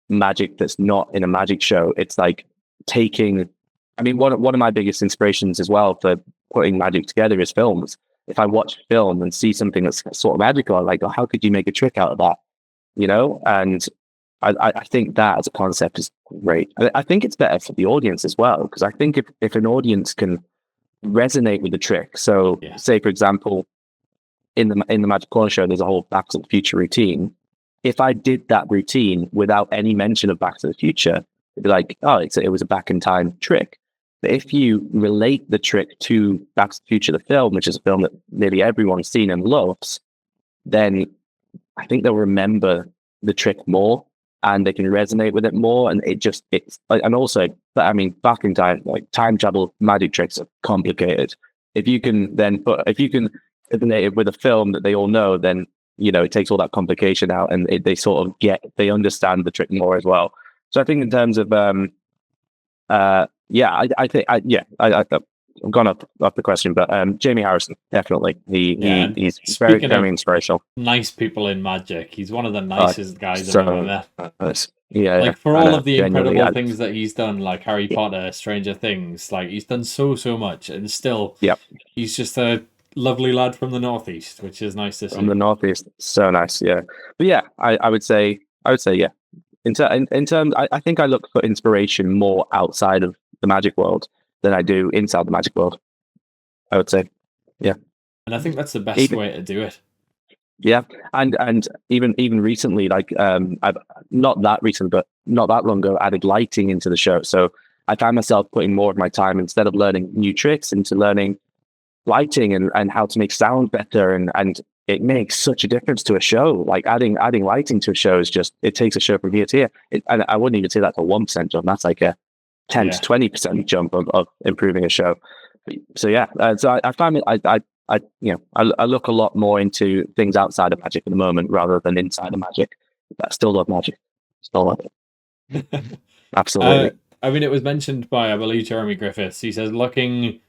magic that's not in a magic show. It's like taking, I mean, one of my biggest inspirations as well for putting magic together is films. if I watch a film and see something that's sort of magical, I'm like, oh, how could you make a trick out of that? You know, and I think that as a concept is great. I think it's better for the audience as well, because I think if an audience can resonate with the trick, so say for example, in the Magic Corner show, there's a whole Back to the Future routine. If I did that routine without any mention of Back to the Future, it'd be like, oh, it was a back in time trick. But if you relate the trick to Back to the Future, the film, which is a film that nearly everyone's seen and loves, then I think they'll remember the trick more and they can resonate with it more. And and also, I mean, back in time, like time travel magic tricks are complicated. If you can resonate it with a film that they all know, then, you know, it takes all that complication out and they understand the trick more as well. So I think in terms of, I've gone off the question, but Jamie Harrison, definitely. He's very, very inspirational. Nice people in magic. He's one of the nicest guys I've ever met. For all of the incredible things that he's done, like Harry Potter, Stranger Things, like he's done so much, and still, he's just a lovely lad from the Northeast, which is nice to see. From the Northeast, so nice, yeah. But yeah, I would say, yeah. In terms, I think I look for inspiration more outside of the magic world than I do inside the magic world, I would say. Yeah. And I think that's the best way to do it. Yeah. And even recently, like I've not that recent, but not that long ago, added lighting into the show. So I found myself putting more of my time, instead of learning new tricks, into learning lighting and how to make sound better. And it makes such a difference to a show. Like adding lighting to a show is just, it takes a show from here to here. And I wouldn't even say that's a 1% jump. That's like a 10 to 20% jump of improving a show. So yeah, so I find it, I look a lot more into things outside of magic at the moment rather than inside of magic. But I still love magic. Still love it. Absolutely. I mean, it was mentioned by, I believe, Jeremy Griffiths. He says looking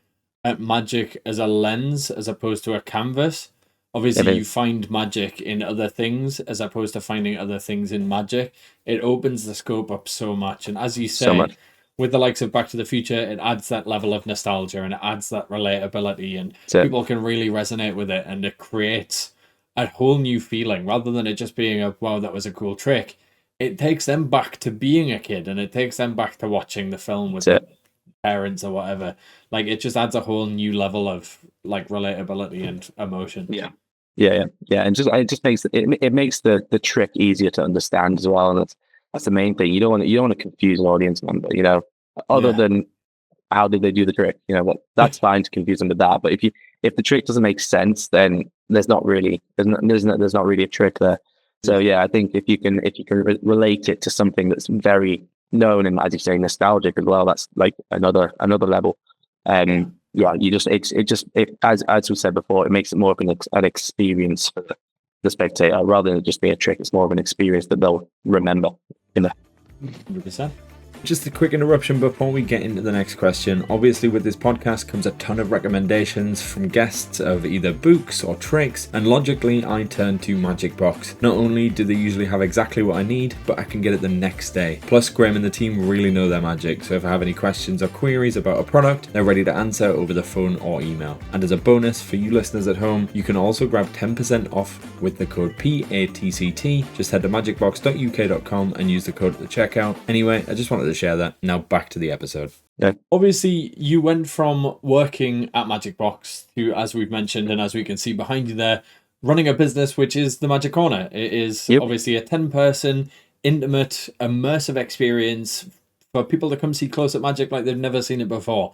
at magic as a lens as opposed to a canvas. Obviously, you find magic in other things as opposed to finding other things in magic. It opens the scope up so much. And as you say, with the likes of Back to the Future, it adds that level of nostalgia and it adds that relatability, and people can really resonate with it, and it creates a whole new feeling rather than it just being a, wow, that was a cool trick. It takes them back to being a kid, and it takes them back to watching the film with their parents or whatever. Like, it just adds a whole new level of like relatability and emotion. Yeah. And it just makes it makes the trick easier to understand as well. And that's the main thing. You don't want to confuse an audience member, you know, other than how did they do the trick? You know, well, that's fine to confuse them with that. But if the trick doesn't make sense, then there's not really a trick there. So yeah, I think if you can relate it to something that's very known and, as you say, nostalgic as well, that's like another level. As we said before, it makes it more of an experience for the spectator rather than just be a trick. It's more of an experience that they'll remember. 100%. Just a quick interruption before we get into the next question. Obviously, with this podcast comes a ton of recommendations from guests of either books or tricks, and logically I turn to MAGICBOX. Not only do they usually have exactly what I need, but I can get it the next day. Plus, Graham and the team really know their magic, so if I have any questions or queries about a product, they're ready to answer over the phone or email. And as a bonus for you listeners at home, you can also grab 10% off with the code PATCT. Just head to magicbox.uk.com and use the code at the checkout. Anyway, I just wanted to share that. Now back to the episode. Obviously, you went from working at MAGICBOX to, as we've mentioned and as we can see behind you there, running a business which is the Magic Corner. It is obviously a 10-person, intimate, immersive experience for people to come see close at magic like they've never seen it before.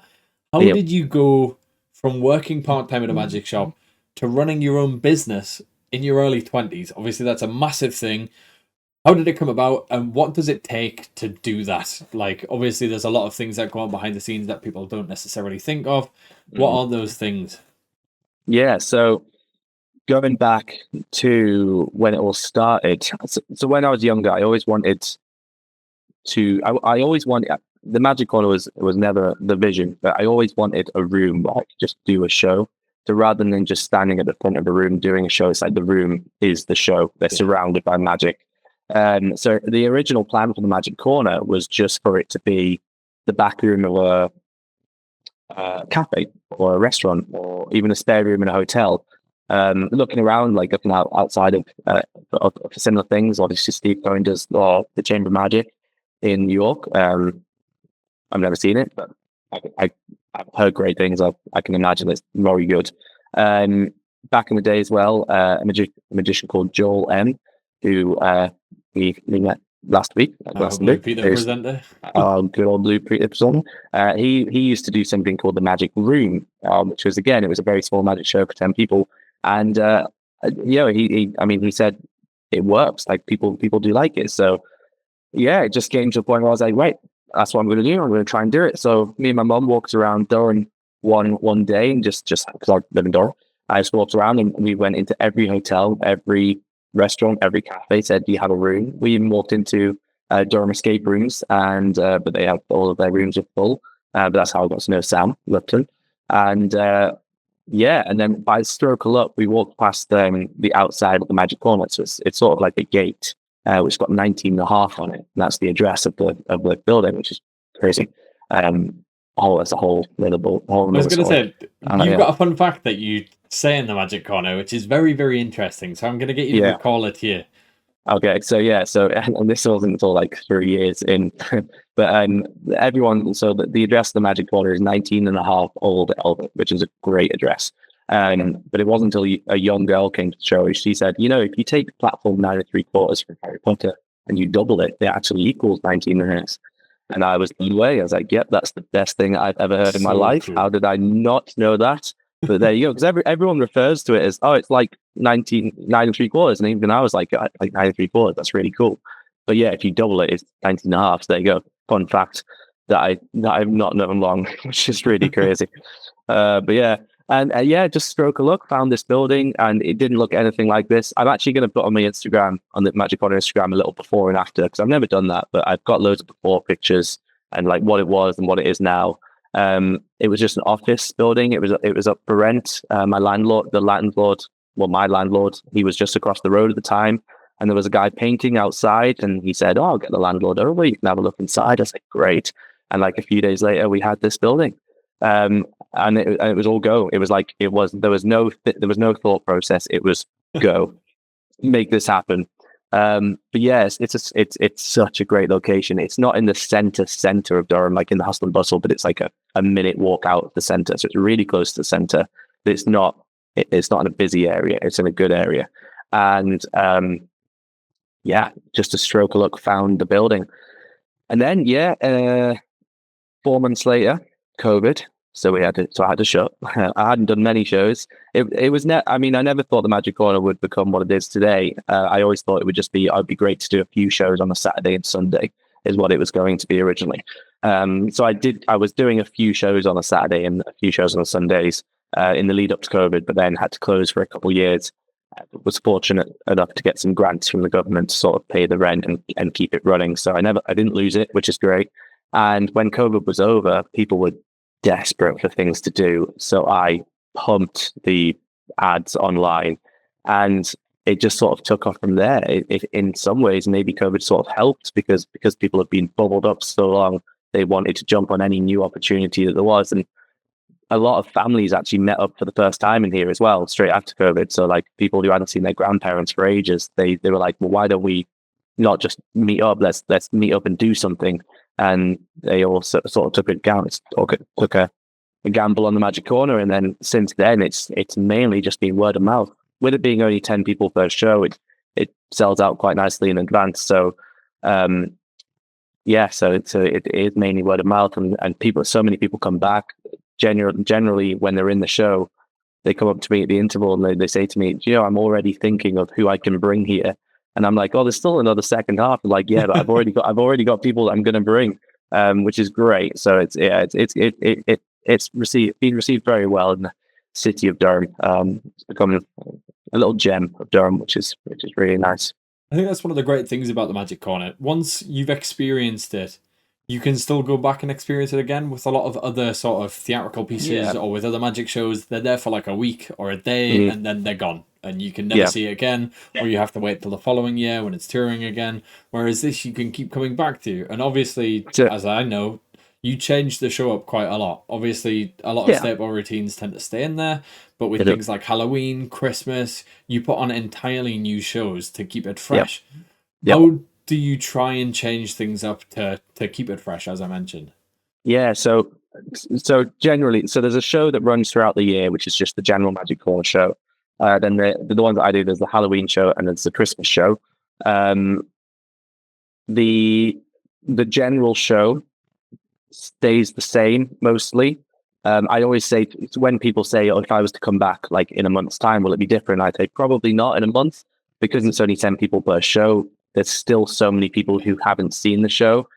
How did you go from working part-time at a magic shop to running your own business in your early 20s? Obviously, that's a massive thing. How did it come about, and what does it take to do that? Like, obviously, there's a lot of things that go on behind the scenes that people don't necessarily think of. What are those things? Yeah, so going back to when it all started. So when I was younger, I always wanted to. I always wanted the Magic Corner was never the vision, but I always wanted a room where I could just do a show. So rather than just standing at the front of the room doing a show, it's like the room is the show. They're surrounded by magic. So the original plan for the Magic Corner was just for it to be the back room of cafe or a restaurant or even a spare room in a hotel. Looking around, like looking outside of similar things. Obviously, Steve Cohen does the Chamber of Magic in New York. I've never seen it, but I've heard great things. I can imagine it's very good. Back in the day as well, a magician called Joel M, who we met last week. Blue Peter presenter. Good old Blue Peter presenter. He used to do something called the Magic Room, which was, again, it was a very small magic show for 10 people. And he said it works. Like people do like it. So yeah, it just came to a point where I was like, right, that's what I'm going to do. I'm going to try and do it. So me and my mum walked around Durham one day, and just because I live in Durham, I just walked around and we went into every hotel, every restaurant, every cafe. Said, "Do you have a room?" We even walked into Durham escape rooms, and but they have all of their rooms are full. But that's how I got to know Sam Lupton. And and then by the stroke of luck, we walked past the outside of the Magic Corner. So it's sort of like a gate, which got 19.5 on it. And that's the address of the building, which is crazy. That's a whole little. I was going to say, you've got a fun fact that you say in the Magic Corner, which is very, very interesting. So I'm going to get you to recall it here. Okay, so and this wasn't until like 3 years in, but everyone. So the address of the Magic Corner is 19.5 Old Elbert, which is a great address. But it wasn't until a young girl came to the show. She said, if you take platform 9.75 from Harry Potter and you double it, it actually equals 19.5. And I was blown away. I was like, yep, that's the best thing I've ever heard in my life. Cool. How did I not know that? But there you go. Because everyone refers to it as, it's like 9.75. And even I was like 9.75. That's really cool. But yeah, if you double it, it's 19.5. So there you go. Fun fact that I've not known long, which is really crazy. But yeah. And just stroke of luck, found this building, and it didn't look anything like this. I'm actually going to put on my Instagram, on the Magic Corner Instagram, a little before and after, because I've never done that, but I've got loads of before pictures and like what it was and what it is now. It was just an office building. It was up for rent. My landlord, he was just across the road at the time, and there was a guy painting outside, and he said, "Oh, I'll get the landlord over. You can have a look inside." I was like, "Great!" And like a few days later, we had this building. And it was all go. It was like there was no thought process. It was go, make this happen. But yes, it's such a great location. It's not in the center of Durham, like in the hustle and bustle, but it's like a minute walk out of the center. So it's really close to the center. But it's not in a busy area. It's in a good area. And just a stroke of luck, found the building, and then 4 months later, COVID. So I had to shut. I hadn't done many shows. It was I never thought the Magic Corner would become what it is today. I always thought it would just be, I'd be great to do a few shows on a Saturday and Sunday is what it was going to be originally. So I was doing a few shows on a Saturday and a few shows on Sundays in the lead up to COVID, but then had to close for a couple of years. Was fortunate enough to get some grants from the government to sort of pay the rent and keep it running. So I didn't lose it, which is great. And when COVID was over, people were desperate for things to do. So I pumped the ads online, and it just sort of took off from there. It in some ways, maybe COVID sort of helped because people have been bubbled up so long, they wanted to jump on any new opportunity that there was. And a lot of families actually met up for the first time in here as well, straight after COVID. So like people who hadn't seen their grandparents for ages, they were like, well, why don't we not just meet up? Let's meet up and do something. And they all sort of took a gamble on the Magic Corner, and then since then it's mainly just been word of mouth. With it being only 10 people per show, it sells out quite nicely in advance. So so it is mainly word of mouth, and people. So many people come back. Generally, when they're in the show, they come up to me at the interval and they say to me, "I'm already thinking of who I can bring here." And I'm like, "Oh, there's still another second half." I'm like, "Yeah, but I've already got people that I'm going to bring," which is great. So it's been received very well in the city of Durham. It's becoming a little gem of Durham, which is really nice. I think that's one of the great things about the Magic Corner. Once you've experienced it, you can still go back and experience it again. With a lot of other sort of theatrical pieces or with other magic shows, they're there for like a week or a day and then they're gone. And you can never see it again, or you have to wait till the following year when it's touring again. Whereas this, you can keep coming back to. And obviously, as I know, you change the show up quite a lot. Obviously, a lot of staple routines tend to stay in there, but with things like Halloween, Christmas, you put on entirely new shows to keep it fresh. How do you try and change things up to keep it fresh, as I mentioned? Yeah, so generally, there's a show that runs throughout the year, which is just the general Magic Corner show. Then the ones that I do, there's the Halloween show and there's the Christmas show. The general show stays the same mostly. I always say, when people say, "Oh, if I was to come back like in a month's time, will it be different?" I say probably not in a month, because it's only 10 people per show. There's still so many people who haven't seen the show.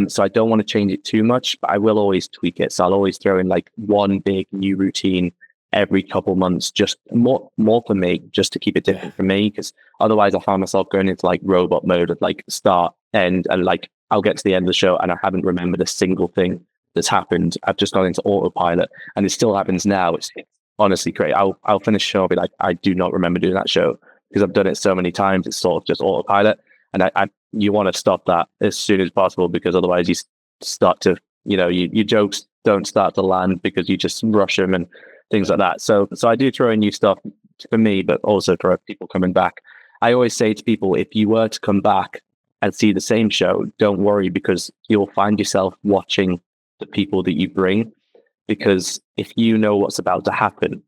So I don't want to change it too much, but I will always tweak it. So I'll always throw in like one big new routine every couple months, just more for me, just to keep it different for me. Because otherwise I found myself going into like robot mode of like start, end, and like I'll get to the end of the show and I haven't remembered a single thing that's happened. I've just gone into autopilot, and it still happens now. It's honestly great. I'll finish the show and be like, I do not remember doing that show, because I've done it so many times. It's sort of just autopilot. And you want to stop that as soon as possible, because otherwise you start to, your jokes don't start to land because you just rush them and things like that. So I do throw in new stuff for me, but also for people coming back. I always say to people, if you were to come back and see the same show, don't worry, because you'll find yourself watching the people that you bring. Because if you know what's about to happen,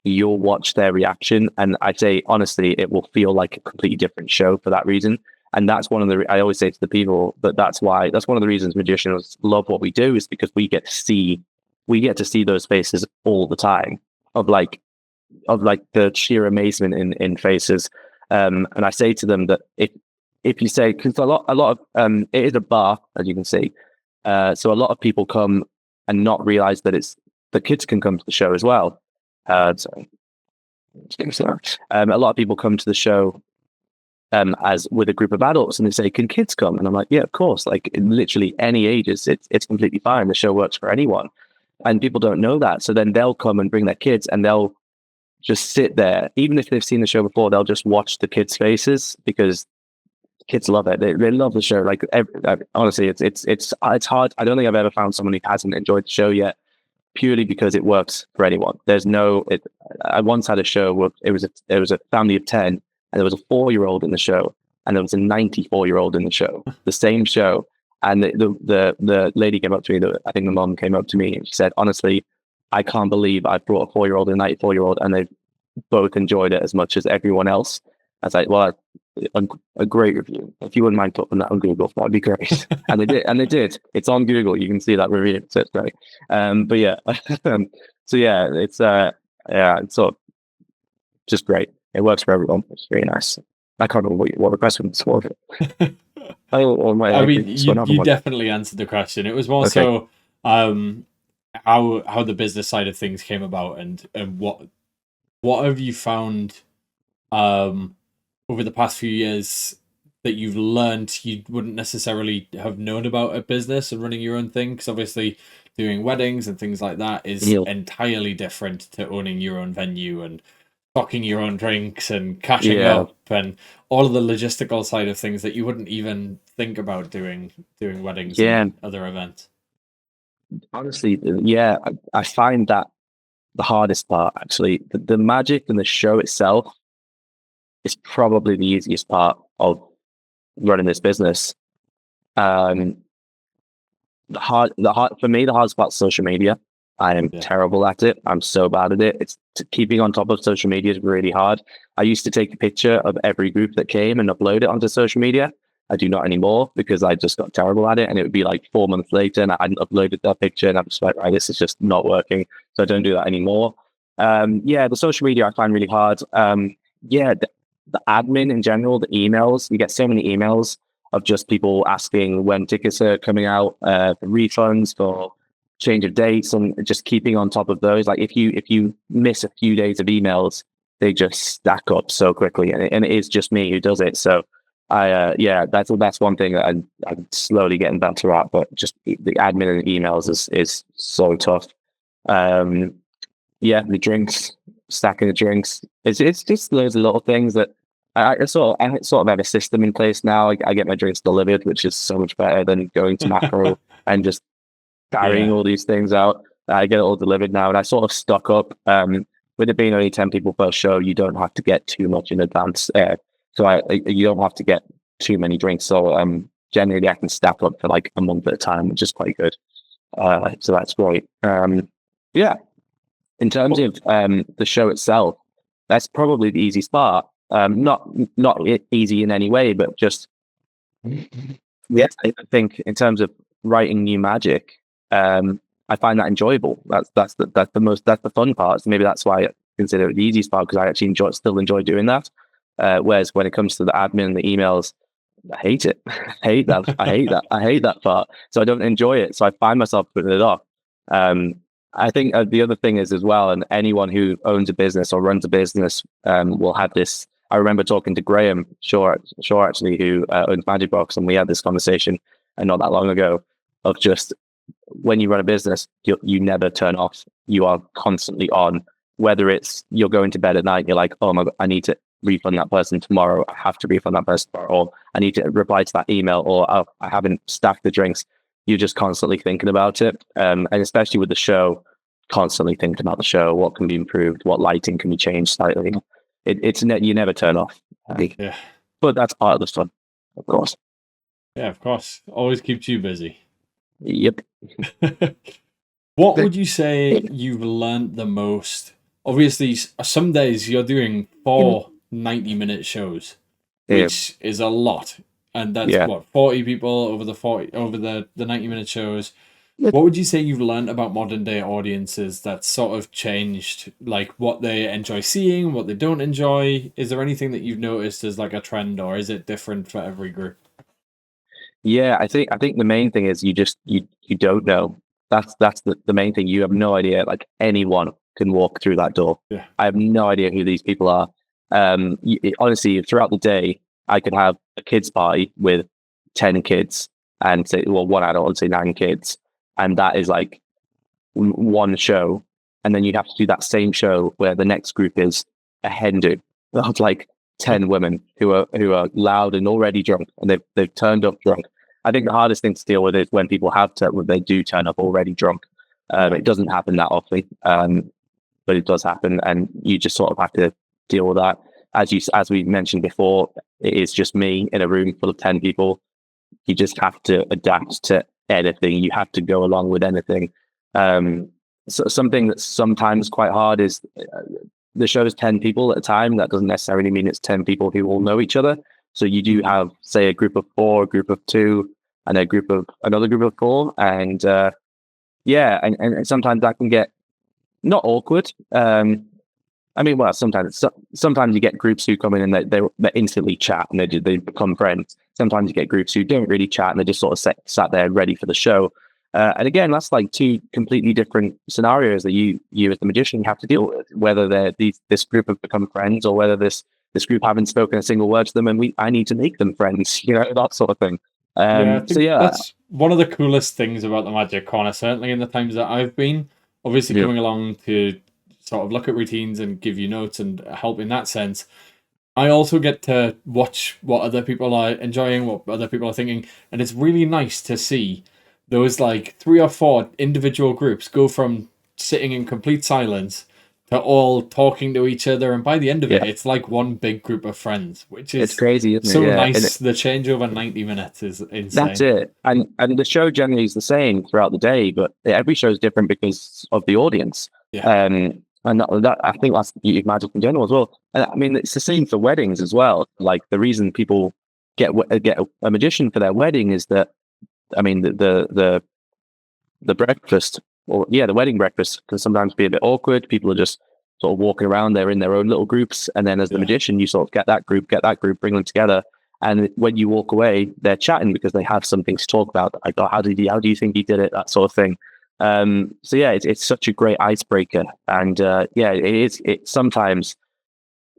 you'll watch their reaction, and I'd say honestly it will feel like a completely different show for that reason. And that's one of the I always say to the people that that's one of the reasons magicians love what we do, is because we get to see those faces all the time of the sheer amazement in faces. And I say to them that if you say, because a lot of it is a bar, as you can see, so a lot of people come and not realize that the kids can come to the show as well. A lot of people come to the show as with a group of adults, and they say, "Can kids come?" And I'm like, "Yeah, of course. Like literally any ages, it's completely fine. The show works for anyone." And people don't know that, so then they'll come and bring their kids, and they'll just sit there, even if they've seen the show before. They'll just watch the kids' faces, because kids love it. They love the show. Like honestly, it's hard. I don't think I've ever found someone who hasn't enjoyed the show yet, purely because it works for anyone. I once had a show where it was a family of 10, and there was a 4-year-old in the show, and there was a 94-year-old in the show, the same show. And the lady came up to me, I think the mom came up to me, and she said, "Honestly, I can't believe I brought a 4-year-old and a 94-year-old, and they've both enjoyed it as much as everyone else." I was like, "Well, a great review. If you wouldn't mind putting that on Google, that'd be great." And they did. It's on Google. You can see that review. So it's great. But yeah, so yeah, it's it's sort of just great. It works for everyone. It's very nice. I can't remember what the question was for. You definitely answered the question. It was more so how the business side of things came about, and what have you found over the past few years that you've learned you wouldn't necessarily have known about a business and running your own thing? Because obviously doing weddings and things like that is entirely different to owning your own venue and stocking your own drinks and cashing up and all of the logistical side of things that you wouldn't even think about doing weddings and other events. Honestly, I find that the hardest part, actually. The magic and the show itself is probably the easiest part of running this business. For me, the hardest part is social media. I am terrible at it. I'm so bad at it. Keeping on top of social media is really hard. I used to take a picture of every group that came and upload it onto social media. I do not anymore, because I just got terrible at it, and it would be like 4 months later and I hadn't uploaded that picture, and I'm just like, right, this is just not working. So I don't do that anymore. The social media I find really hard. The admin in general, the emails, you get so many emails of just people asking when tickets are coming out, for refunds, for change of dates, and just keeping on top of those. Like if you miss a few days of emails, they just stack up so quickly, and it is just me who does it. So that's one thing that I'm slowly getting better at, but just the admin and emails is so tough. The drinks, stacking the drinks, it's just loads of little things that I sort of have a system in place now. I get my drinks delivered, which is so much better than going to macro and just carrying all these things out. I get it all delivered now, and I sort of stock up. With it being only 10 people per show, you don't have to get too much in advance. You don't have to get too many drinks. So generally, I can stack up for like a month at a time, which is quite good. So that's great. Yeah. In terms of the show itself, that's probably the easiest part. Not easy in any way, but just I think in terms of writing new magic, I find that enjoyable. That's the fun part. So maybe that's why I consider it the easiest part, because I actually still enjoy doing that. Whereas when it comes to the admin and the emails, I hate it. I hate that. I hate that part. So I don't enjoy it. So I find myself putting it off. I think the other thing is as well, and anyone who owns a business or runs a business will have this. I remember talking to Graham Shaw actually, who owns MAGICBOX, and we had this conversation not that long ago of just when you run a business, you never turn off. You are constantly on. Whether it's you're going to bed at night, you're like, oh my God, I need to refund that person tomorrow. I have to refund that person tomorrow, or I need to reply to that email, or oh, I haven't stacked the drinks. You're just constantly thinking about it, and especially with the show, constantly thinking about the show. What can be improved? What lighting can be changed slightly? You never turn off. Yeah, but that's part of the fun, of course. Yeah, of course. Always keeps you busy. Yep. What would you say you've learned the most? Obviously, some days you're doing 4 90-minute shows, which is a lot, and that's what 40 people over the 90-minute shows. What would you say you've learned about modern day audiences that's sort of changed, like what they enjoy seeing, what they don't enjoy? Is there anything that you've noticed as like a trend, or is it different for every group? Yeah, I think the main thing is you don't know. That's the main thing. You have no idea. Like anyone can walk through that door. Yeah. I have no idea who these people are. Honestly, throughout the day, I could have a kids party with 10 kids and say, well, one adult and say 9 kids, and that is like one show. And then you'd have to do that same show where the next group is a hen do of like 10 women who are loud and already drunk, and they've turned up drunk. I think the hardest thing to deal with is when people when they do turn up already drunk. It doesn't happen that often, but it does happen, and you just sort of have to deal with that. As we mentioned before, it is just me in a room full of 10 people. You just have to adapt to anything. You have to go along with anything. So something that's sometimes quite hard is the show is 10 people at a time. That doesn't necessarily mean it's 10 people who all know each other. So you do have, say, a group of 4, a group of 2, and another group of 4. And and sometimes that can get not awkward. I mean, well, sometimes you get groups who come in and they instantly chat and they become friends. Sometimes you get groups who don't really chat and they just sort of sat there ready for the show. And again, that's like 2 completely different scenarios that you as the magician have to deal with. Whether this group have become friends, or whether this group haven't spoken a single word to them, and I need to make them friends. That sort of thing. That's one of the coolest things about the Magic Corner. Certainly in the times that I've been, obviously coming along to sort of look at routines and give you notes and help in that sense. I also get to watch what other people are enjoying, what other people are thinking, and it's really nice to see those like 3 or 4 individual groups go from sitting in complete silence to all talking to each other, and by the end of it, it's like one big group of friends, which is it's crazy, isn't it? So nice. The change over 90 minutes is insane. That's it. And the show generally is the same throughout the day, but every show is different because of the audience. Yeah. And that I think that's the beauty of magic in general as well. And I mean, it's the same for weddings as well. Like the reason people get a magician for their wedding is that, I mean, the breakfast, or the wedding breakfast can sometimes be a bit awkward. People are just sort of walking around. They're in their own little groups, and then as the magician, you sort of get that group, bring them together. And when you walk away, they're chatting because they have something to talk about. Like, oh, how do you think he did it? That sort of thing. It's such a great icebreaker, and it is. It sometimes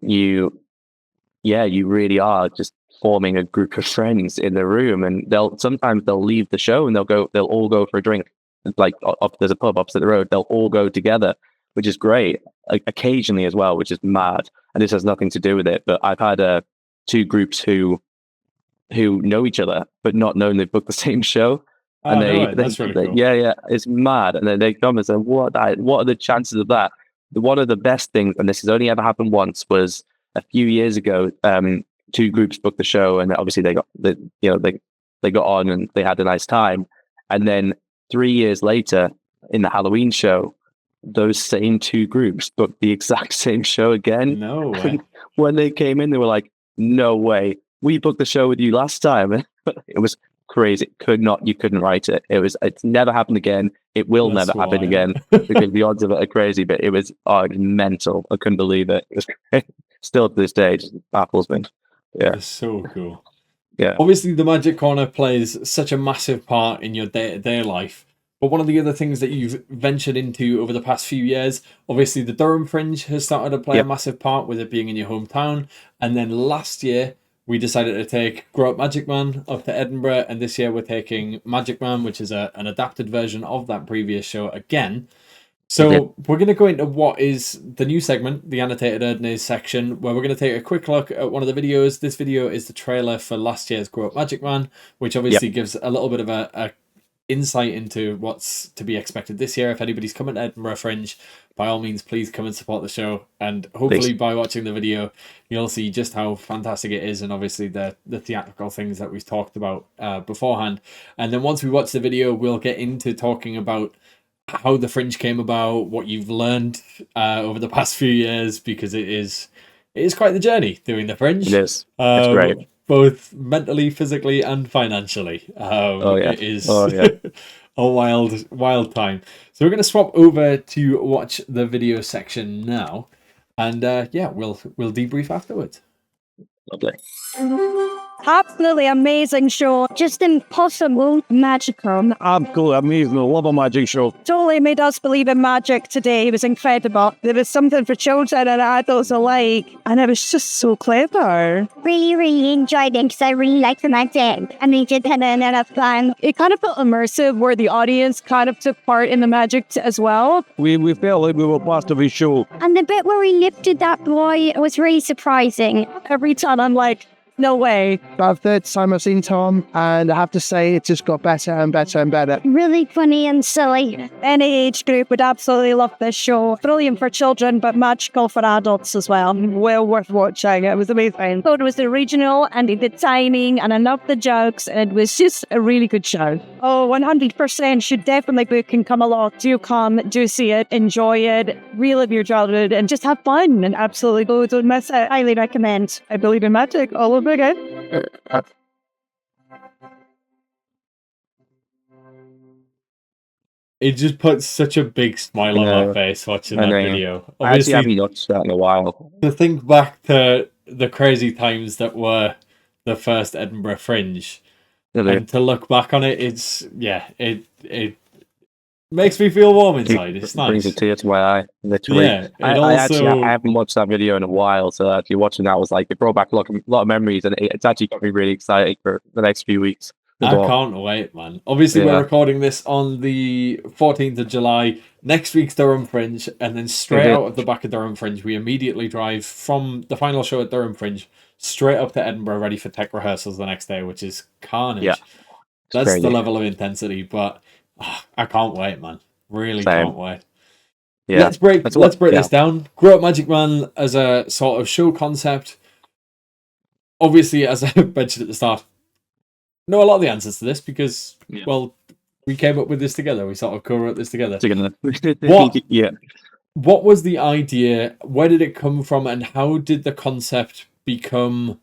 you really are just forming a group of friends in the room, and they'll leave the show and they'll all go for a drink. Like there's a pub opposite the road. They'll all go together, which is great. Occasionally as well, which is mad. And this has nothing to do with it, but I've had 2 groups who know each other but not known they've booked the same show. And That's really cool. yeah, it's mad. And then they come and say, what are the chances of that? One of the best things, and this has only ever happened once, was a few years ago. Two groups booked the show, and obviously they got on and they had a nice time. And then 3 years later, in the Halloween show, those same two groups booked the exact same show again. No way. And when they came in, they were like, "No way, we booked the show with you last time." It was crazy. You couldn't write it. It's never happened again. It will That's never happen wild. again because the odds of it are crazy. But it was mental. I couldn't believe it. It was crazy. Still to this day, it just baffles me. Yeah, That's so cool. yeah. Obviously, the Magic Corner plays such a massive part in your day-to-day life. But one of the other things that you've ventured into over the past few years, obviously the Durham Fringe has started to play a massive part with it being in your hometown. And then last year, we decided to take Grow Up Magic Man up to Edinburgh. And this year we're taking Magic Man, which is an adapted version of that previous show again. So we're going to go into what is the new segment, the Annotated ERDNASE section, where we're going to take a quick look at one of the videos. This video is the trailer for last year's Grow Up Magic Man, which obviously gives a little bit of a insight into what's to be expected this year. If anybody's coming to Edinburgh Fringe, by all means, please come and support the show. And hopefully by watching the video, you'll see just how fantastic it is, and obviously the theatrical things that we've talked about beforehand. And then once we watch the video, we'll get into talking about how the Fringe came about, what you've learned over the past few years, because it is quite the journey doing the Fringe. It is. It's great. Both mentally, physically, and financially. It is a wild time. So we're going to swap over to watch the video section now, and we'll debrief afterwards. Lovely. Absolutely amazing show. Just impossible magical. Absolutely amazing. I love a magic show. Totally made us believe in magic today. It was incredible. There was something for children and adults alike. And it was just so clever. Really enjoyed it because I really liked the magic. And they did kind of end up fun. It kind of felt immersive where the audience kind of took part in the magic as well. We felt like we were part of his show. And the bit where we lifted that boy was really surprising. Every time I'm like, no way. About third time I've seen Tom, and I have to say it just got better and better and better. Really funny and silly. Any age group would absolutely love this show. Brilliant for children, but magical for adults as well. Well worth watching. It was amazing. I thought it was original, and the timing, and I loved the jokes. It was just a really good show. Oh, 100% should definitely book and come along. Do come, do see it, enjoy it, relive your childhood, and just have fun. And absolutely go, don't miss it. Highly recommend. I believe in magic. All over again. It just puts such a big smile on my face watching that video. I actually haven't watched that in a while. To think back to the crazy times that were the first Edinburgh Fringe, and to look back on it, it makes me feel warm inside. It's nice. Brings a tear to my eye, literally. Yeah, I haven't watched that video in a while, so actually watching that was like, it brought back a lot of memories, and it's actually got me really excited for the next few weeks. I can't wait, man. Obviously, we're recording this on the 14th of July. Next week's Durham Fringe, and then straight out of the back of Durham Fringe, we immediately drive from the final show at Durham Fringe straight up to Edinburgh, ready for tech rehearsals the next day, which is carnage. Yeah. That's crazy. The level of intensity, but I can't wait, man. Really can't wait. Yeah. Let's break this down. Grow Up Magic Man as a sort of show concept. Obviously, as I mentioned at the start, know a lot of the answers to this because, well, we came up with this together. We sort of co-wrote this together. What was the idea? Where did it come from? And how did the concept become...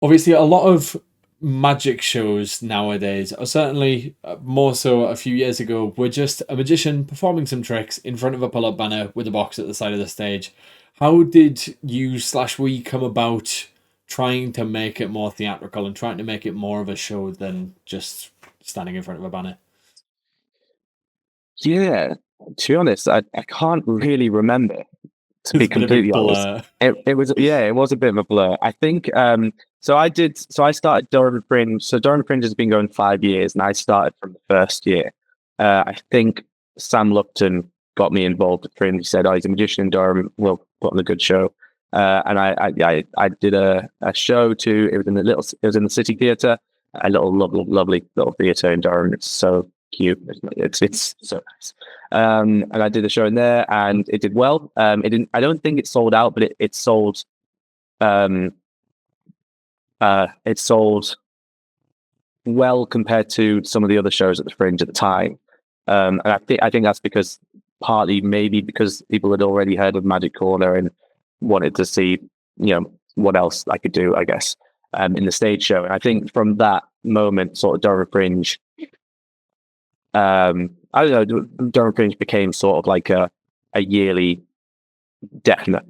Obviously, a lot of magic shows nowadays, or certainly more so a few years ago, were just a magician performing some tricks in front of a pull-up banner with a box at the side of the stage. How did you/we come about trying to make it more theatrical and trying to make it more of a show than just standing in front of a banner? Yeah, to be honest, I can't really remember, to be completely honest. It was a bit of a blur. I think so I started Durham Fringe. So Durham Fringe has been going 5 years, and I started from the first year. I think Sam Lupton got me involved with Fringe. He said, "Oh, he's a magician in Durham. We'll put on a good show." And I did a show too. It was in the City Theatre, a lovely little theatre in Durham. It's so cute. It's so nice. And I did a show in there, and it did well. It didn't. I don't think it sold out, but it sold. It sold well compared to some of the other shows at the Fringe at the time. And I think that's because maybe because people had already heard of Magic Corner and wanted to see, what else I could do, I guess, in the stage show. And I think from that moment, sort of Durham Fringe, I don't know, Durham Fringe became sort of like a yearly definite,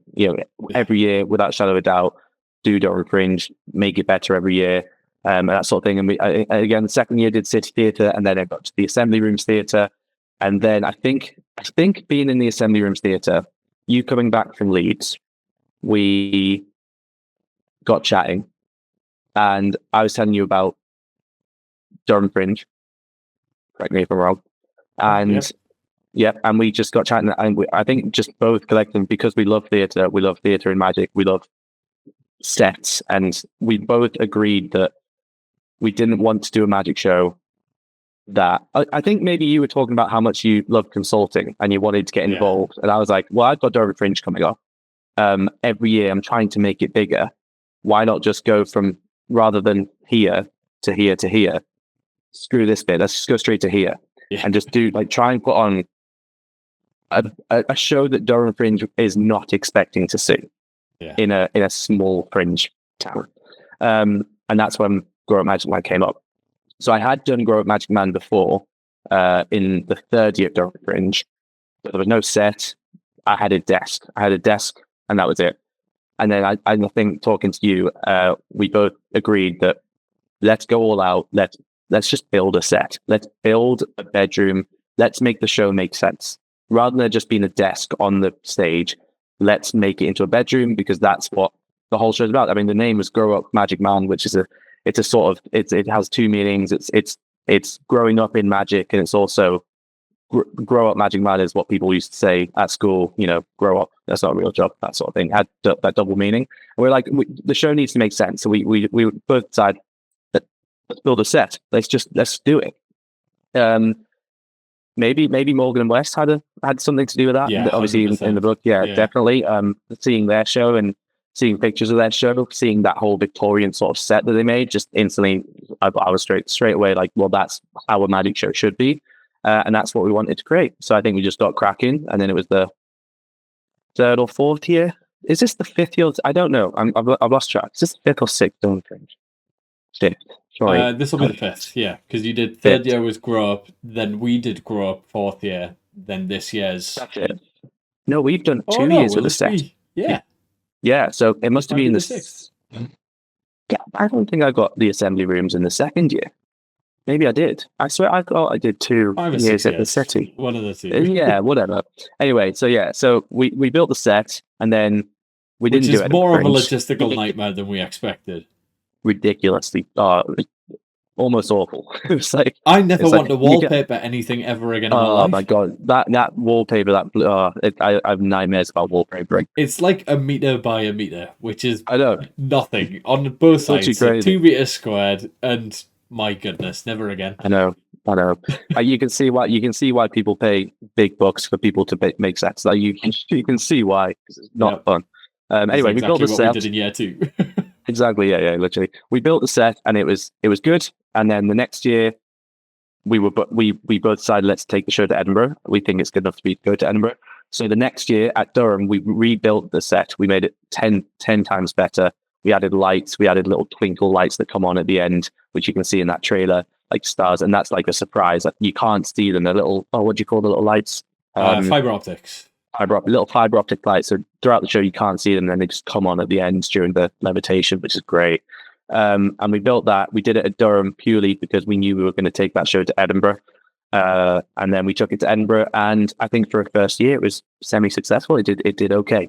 every year without a shadow of a doubt, do Durham Fringe, make it better every year, and that sort of thing. And again, the second year did City Theatre, and then I got to the Assembly Rooms Theatre. And then I think being in the Assembly Rooms Theatre, you coming back from Leeds, we got chatting, and I was telling you about Durham Fringe. Correct me if I'm wrong. And and we just got chatting, and I think just both collectively, because we love theatre and magic, we love sets, and we both agreed that we didn't want to do a magic show that I think maybe you were talking about how much you love consulting and you wanted to get involved. And I was like, well, I've got Durham Fringe coming up. Every year I'm trying to make it bigger. Why not just go from, rather than here to here to here, screw this bit, let's just go straight to here and just try and put on a show that Durham Fringe is not expecting to see in a small Fringe town. And that's when Grow Up Magic Man came up. So I had done Grow Up Magic Man before in the third year of Durham Fringe, but there was no set. I had a desk, and that was it. And then I think, talking to you, we both agreed that let's go all out. Let's just build a set. Let's build a bedroom. Let's make the show make sense. Rather than just being a desk on the stage, let's make it into a bedroom, because that's what the whole show's about. I mean, the name was Grow Up Magic Man, which is it has two meanings. It's growing up in magic, and it's also grow up Magic Man is what people used to say at school. Grow up. That's not a real job. That sort of thing had that double meaning. And we're like, the show needs to make sense. So we both decided that let's build a set. Let's do it. Maybe Morgan and West had something to do with that. Yeah, obviously in the book. Yeah, definitely. Seeing their show and seeing pictures of that show, seeing that whole Victorian sort of set that they made, just instantly, I was straight away like, well, that's how a magic show should be, and that's what we wanted to create. So I think we just got cracking, and then it was the third or fourth year. Is this the fifth year? I don't know. I've lost track. Is this the fifth or sixth? Don't Fringe. Fifth. Sorry. This will be the fifth. Yeah, because you did third year was Grow Up, then we did Grow Up fourth year, then this year's. That's it. No, we've done 2 years with the set. Yeah, so it must have been the sixth. Yeah, I don't think I got the Assembly Rooms in the second year. Maybe I did. I swear I thought I did 2 years at the city. One of the two. Yeah, whatever. Anyway, so we built the set, and then we didn't do it. Which is more of a logistical nightmare than we expected. Ridiculously, almost awful. It was like, I never want to wallpaper anything ever again in my life. Oh my god, that wallpaper, I have nightmares about wallpapering. It's like a meter by a meter, which is I know nothing on both sides. So 2 meters squared, and my goodness, never again. I know. You can see why people pay big bucks for people to make sets. Like you can see why, because it's not fun. Anyway, we built the set. We did in year 2. Exactly, yeah, literally. We built the set, and it was good. And then the next year, we both decided, let's take the show to Edinburgh. We think it's good enough to go to Edinburgh. So the next year at Durham, we rebuilt the set. We made it 10 times better. We added lights. We added little twinkle lights that come on at the end, which you can see in that trailer, like stars. And that's like a surprise. Like, you can't see them. They're little, what do you call the little lights? Fiber optics. Little fiber optic lights. So throughout the show, you can't see them, and then they just come on at the end during the levitation, which is great. And we built that. We did it at Durham purely because we knew we were going to take that show to Edinburgh. And then we took it to Edinburgh, and I think for a first year, it was semi-successful. It did okay.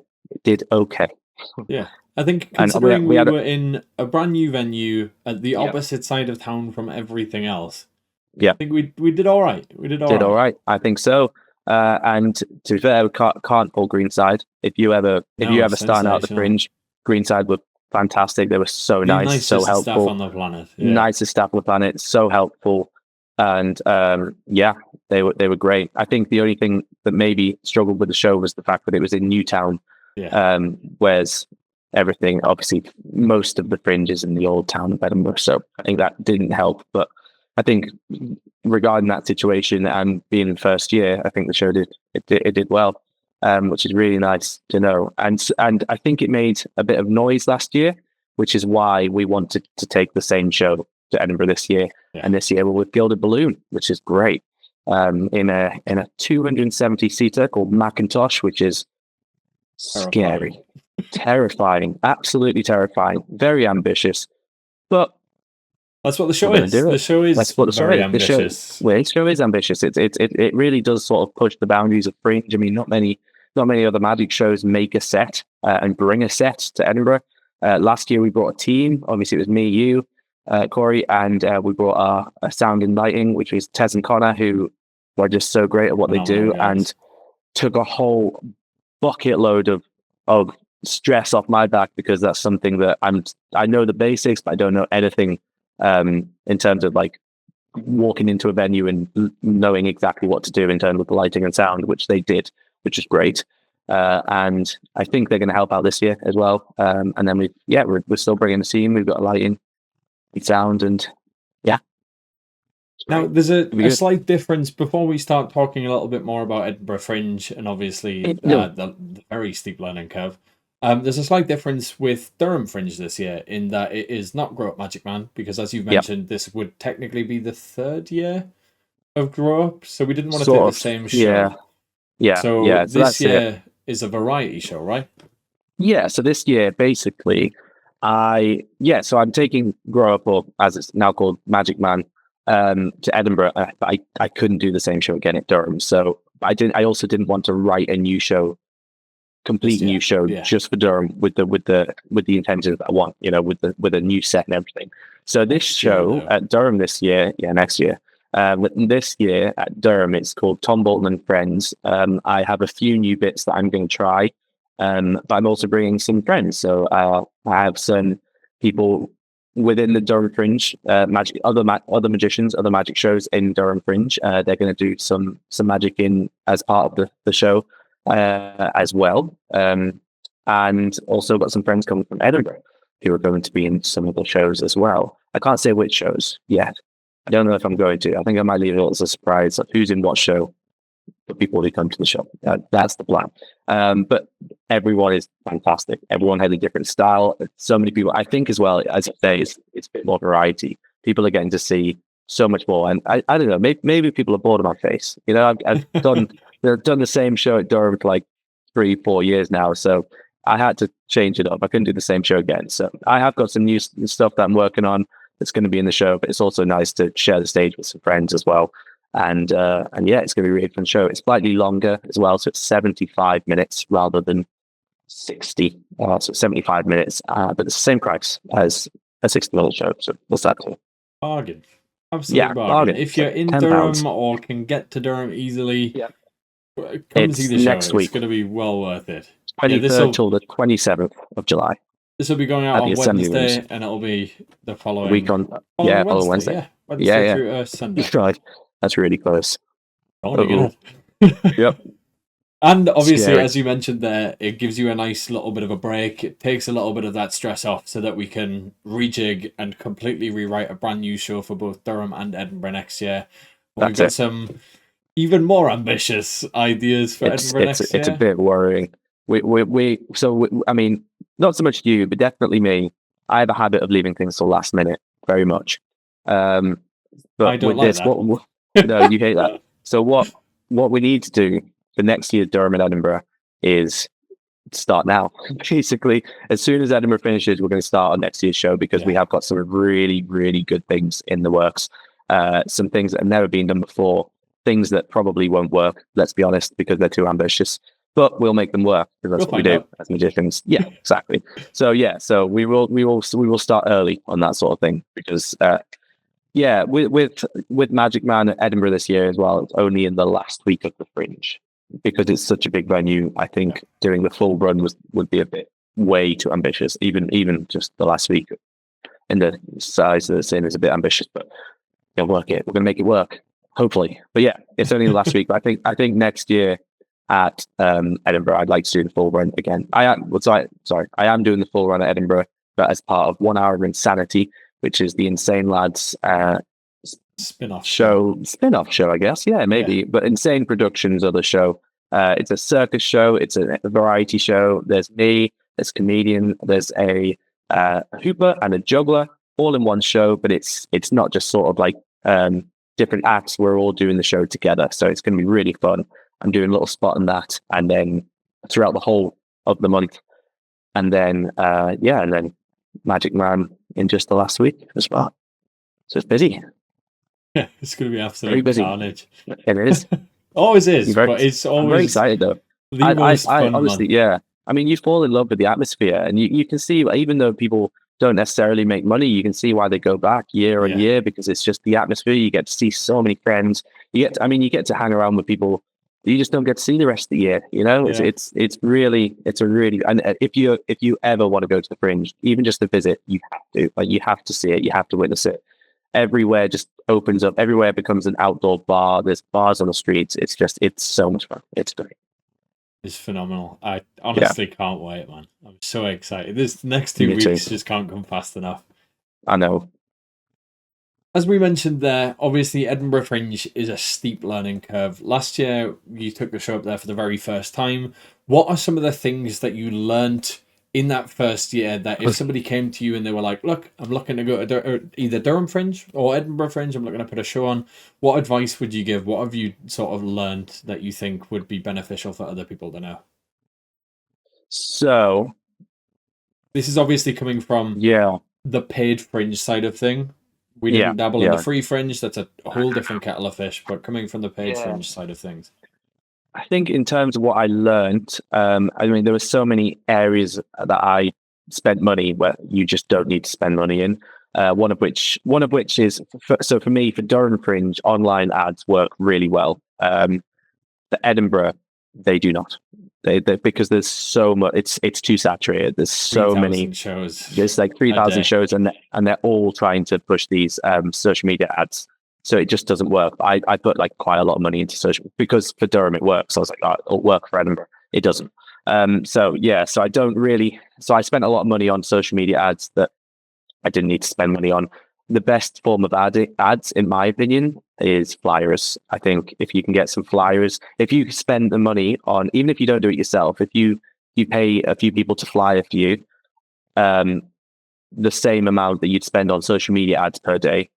Yeah, I think considering we were in a brand new venue at the opposite side of town from everything else. Yeah, I think we did all right. All right. I think so. And to be fair, we can't pull Greenside. If you ever start out the Fringe, Greenside were fantastic. They were so The nice, nicest so staff helpful. on the planet. Yeah. Nicest staff on the planet, so helpful. And they were great. I think the only thing that maybe struggled with the show was the fact that it was in Newtown, whereas everything, obviously, most of the Fringe is in the old town of Edinburgh. So I think that didn't help. But I think regarding that situation and being in first year, I think the show did well, which is really nice to know. And I think it made a bit of noise last year, which is why we wanted to take the same show to Edinburgh this year. Yeah. And this year we're with Gilded Balloon, which is great. In a 270 seater called Macintosh, which is scary, terrifying, absolutely terrifying, very ambitious. But that's what the show is. The show is very ambitious. The show is ambitious. It really does sort of push the boundaries of Fringe. I mean, not many other magic shows make a set and bring a set to Edinburgh. Last year we brought a team. Obviously, it was me, you, Corey, and we brought our sound and lighting, which was Tez and Connor, who were just so great at what they do, and took a whole bucket load of stress off my back, because that's something that I know the basics, but I don't know anything in terms of like walking into a venue and knowing exactly what to do in terms of the lighting and sound, which they did, which is great. And I think they're going to help out this year as well. And then we're still bringing the team. We've got lighting, sound, and now there's a slight difference before we start talking a little bit more about Edinburgh Fringe and obviously the very steep learning curve. There's a slight difference with Durham Fringe this year in that it is not Grow Up Magic Man, because as you've mentioned, this would technically be the third year of Grow Up, so we didn't want to take the same show. So this year is a variety show, right? Yeah, so this year, basically, so I'm taking Grow Up, or as it's now called, Magic Man, to Edinburgh. I couldn't do the same show again at Durham, so I also didn't want to write a new show, new show just for Durham with the intentions that I want, with a new set and everything. So this show at Durham this year, next year. This year at Durham, it's called Tom Bolton and Friends. I have a few new bits that I'm going to try, but I'm also bringing some friends. So I have some people within the Durham Fringe, other magicians, other magic shows in Durham Fringe. They're going to do some magic in as part of the show as well. And also got some friends coming from Edinburgh who are going to be in some of the shows as well. I can't say which shows yet. I don't know if I'm going to. I think I might leave it as a surprise of who's in what show for people who come to the show. That's the plan. But everyone is fantastic. Everyone has a different style. So many people, I think as well, as I say, it's a bit more variety. People are getting to see so much more. And I don't know, maybe people are bored of my face. I've done the same show at Durham for like 3-4 years now. So I had to change it up. I couldn't do the same show again. So I have got some new stuff that I'm working on that's going to be in the show, but it's also nice to share the stage with some friends as well. And it's going to be a really fun show. It's slightly longer as well, so it's 75 minutes rather than 60. So 75 minutes, but it's the same price as a 60-minute show. So what's that to? Bargain. Absolutely bargain. If you're in Durham or can get to Durham easily, come see the show. Next week. It's going to be well worth it. 23rd till the 27th of July. This will be going out on Wednesday, and it'll be the following week on following Wednesday. Wednesday through Sunday. Right. That's really close. Yep. And obviously, as you mentioned there, it gives you a nice little bit of a break. It takes a little bit of that stress off so that we can rejig and completely rewrite a brand new show for both Durham and Edinburgh next year. We've got some even more ambitious ideas for Edinburgh next year. It's a bit worrying. I mean, not so much you, but definitely me. I have a habit of leaving things till last minute, very much. But I don't with like this, that. No, you hate that. So what we need to do for next year's Durham and Edinburgh is start now. Basically, as soon as Edinburgh finishes, we're going to start on next year's show, because we have got some really, really good things in the works. Some things that have never been done before. Things that probably won't work, let's be honest, because they're too ambitious. But we'll make them work, because that's what we do as magicians. Yeah, exactly. So we will start early on that sort of thing, because with Magic Man at Edinburgh this year as well, it's only in the last week of the Fringe, because it's such a big venue. I think doing the full run would be a bit way too ambitious. Even just the last week, and the size of the scene is a bit ambitious, but we're going to make it work, hopefully. But yeah, it's only the last week. But I think next year at Edinburgh, I'd like to do the full run again. I am doing the full run at Edinburgh, but as part of 1 Hour of Insanity, which is the Insane Lads spin-off show, I guess. Yeah, maybe. Yeah. But Insane Productions are the show. It's a circus show. It's a variety show. There's me, there's a comedian, there's a hooper and a juggler, all in one show. But it's not just sort of like different acts. We're all doing the show together. So it's going to be really fun. I'm doing a little spot on that, and then throughout the whole of the month, and then and then Magic Man in just the last week as well. So it's busy. Yeah, it's going to be absolutely carnage. It is. Always is, but it's always. I'm very excited though. I honestly, yeah. I mean, you fall in love with the atmosphere, and you can see, even though people don't necessarily make money, you can see why they go back year on year, because it's just the atmosphere. You get to see so many friends. You get to hang around with people you just don't get to see the rest of the year. You know, it's a really, and if you ever want to go to the Fringe, even just to visit, you have to see it. You have to witness it. Everywhere just opens up. Everywhere becomes an outdoor bar. There's bars on the streets. It's so much fun. It's great. It's phenomenal. I honestly can't wait, man. I'm so excited. This next 2 weeks just can't come fast enough. I know. As we mentioned there, obviously Edinburgh Fringe is a steep learning curve. Last year, you took the show up there for the very first time. What are some of the things that you learnt in that first year that if somebody came to you and they were like, look, I'm looking to go to either Durham Fringe or Edinburgh Fringe, I'm looking to put a show on, what advice would you give? What have you sort of learnt that you think would be beneficial for other people to know? So, this is obviously coming from the paid Fringe side of thing. We didn't dabble in the free Fringe. That's a whole different kettle of fish, but coming from the paid Fringe side of things. I think in terms of what I learned, I mean, there were so many areas that I spent money where you just don't need to spend money in. One of which is, so for me, for Durham Fringe, online ads work really well. The Edinburgh, they do not. They because there's so much. It's too saturated. There's so many shows. There's like 3,000 shows, and they're all trying to push these social media ads. So it just doesn't work. I put like quite a lot of money into social because for Durham it works. So I was like, oh, it'll work for Edinburgh. It doesn't. So I don't really. So I spent a lot of money on social media ads that I didn't need to spend money on. The best form of ads, in my opinion, is flyers. I think if you can get some flyers, if you spend the money on, even if you don't do it yourself, if you pay a few people to flyer for you, the same amount that you'd spend on social media ads per day,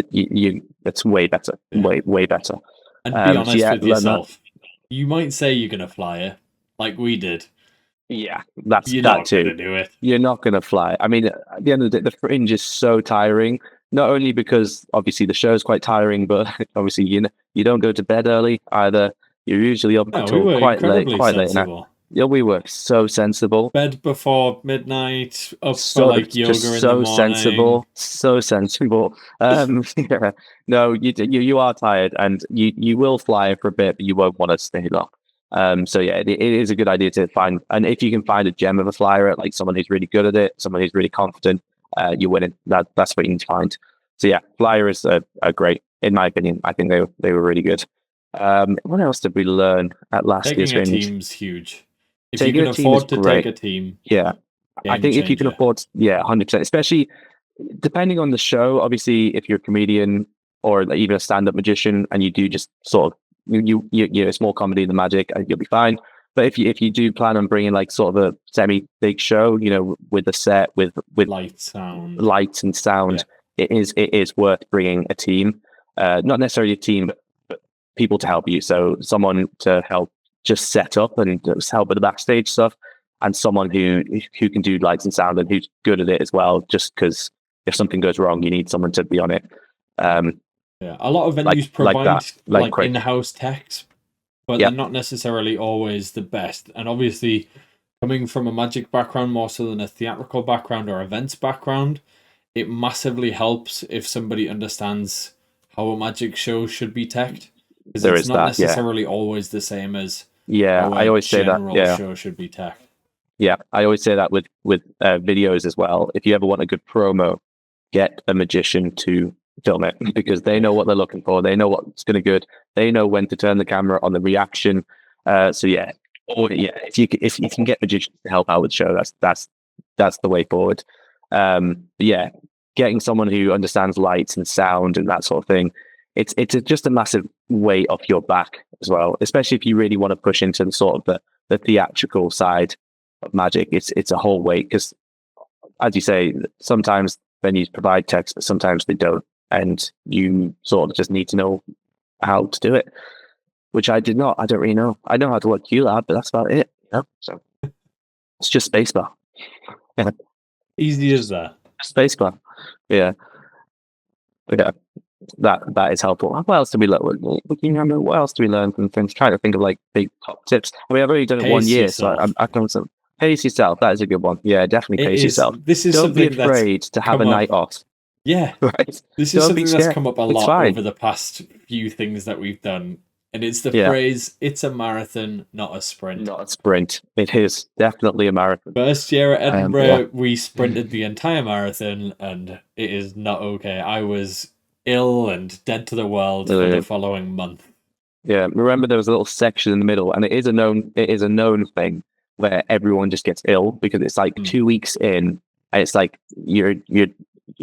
it's way better, way better. And be honest with yourself. You might say you're going to flyer, like we did. Yeah, that's You're that not too. Gonna do it. You're not going to fly. I mean, at the end of the day, the Fringe is so tiring. Not only because obviously the show is quite tiring, but obviously you don't go to bed early either. You're usually up until quite late now. Yeah, we were so sensible. Bed before midnight, up for like yoga in the morning. So sensible. No, you are tired, and you will fly for a bit, but you won't want to stay long. So yeah, it is a good idea to find, and if you can find a gem of a flyer, like someone who's really good at it, someone who's really confident, you're winning. That's what you need to find. So yeah, flyers are great, in my opinion. I think they were really good. What else did we learn at last year's Fringe? Taking a team's huge. If you can afford to take a team, I think if you can afford, 100%, especially depending on the show. Obviously, if you're a comedian or even a stand-up magician, and you do just sort of you're a small comedy in the magic, you'll be fine. But if you do plan on bringing like sort of a semi-big show, with the set with lights and sound, it is worth bringing a team, not necessarily a team, but people to help you. So someone to help just set up and just help with the backstage stuff, and someone who can do lights and sound and who's good at it as well. Just because if something goes wrong, you need someone to be on it. A lot of venues provide in-house techs, but they're not necessarily always the best. And obviously, coming from a magic background more so than a theatrical background or events background, it massively helps if somebody understands how a magic show should be teched. Because it's not necessarily always the same as I always say that. Show should be teched. Yeah, I always say that with videos as well. If you ever want a good promo, get a magician to film it because they know what they're looking for. They know what's going to good. They know when to turn the camera on the reaction. So yeah, if you can get magicians to help out with the show, that's the way forward. But yeah, getting someone who understands lights and sound and that sort of thing, it's just a massive weight off your back as well. Especially if you really want to push into the sort of the theatrical side of magic. It's a whole weight because, as you say, sometimes venues provide text, but sometimes they don't, and you sort of just need to know how to do it. Which I did not. I don't really know. I know how to work QLab, but that's about it. So it's just spacebar. Easy as that. Spacebar. Yeah. That is helpful. What else do we learn? What else do we learn from Fringe? Trying to think of like big top tips. I mean, I've already done it 1 year, so I've done some. Pace yourself. That is a good one. Yeah, definitely pace yourself. This is Don't be something afraid to have a night off. Yeah, right. This is something that's come up a lot over the past few things that we've done. And it's the phrase, it's a marathon, not a sprint. Not a sprint. It is definitely a marathon. First year at Edinburgh, we sprinted the entire marathon, and it is not okay. I was ill and dead to the world for the following month. Yeah, remember there was a little section in the middle, and it is a known thing where everyone just gets ill because it's like 2 weeks in, and it's like you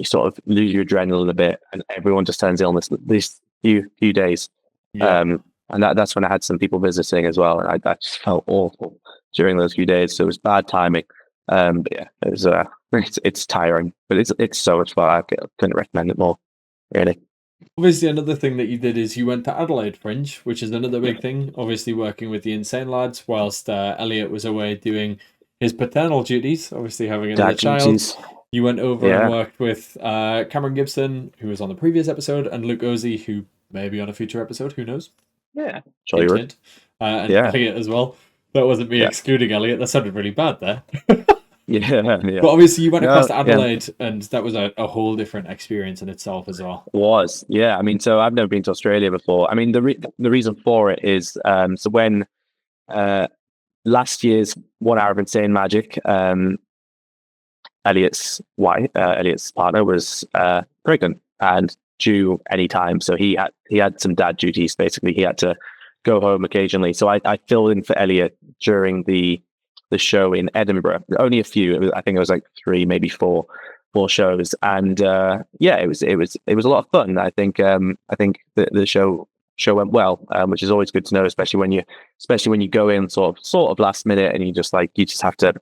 sort of lose your adrenaline a bit, and everyone just turns ill in these few days. Yeah. And that's when I had some people visiting as well, and I just felt awful during those few days. So it was bad timing. But yeah, it was it's tiring, but it's so much fun. I couldn't recommend it more, really. Obviously, another thing that you did is you went to Adelaide Fringe, which is another big thing. Obviously, working with the Insane Lads, whilst Elliot was away doing his paternal duties. Obviously, having another child. You went over and worked with Cameron Gibson, who was on the previous episode, and Luke Ozzie, who may be on a future episode. Who knows? Yeah, sure you would. And Elliot as well. That wasn't me excluding Elliot. That sounded really bad there. yeah. But obviously you went across to Adelaide, and that was a whole different experience in itself as well. It was, yeah. I mean, so I've never been to Australia before. I mean, the reason for it is, so when last year's 1 hour of Insane Magic, Elliot's partner was pregnant and due anytime, so he had some dad duties. Basically, he had to go home occasionally, so I filled in for Elliot during the show in Edinburgh. Only a few, I think it was like 3, maybe 4 shows, and it was a lot of fun. I think the show went well, which is always good to know, especially when you go in sort of last minute, and you just have to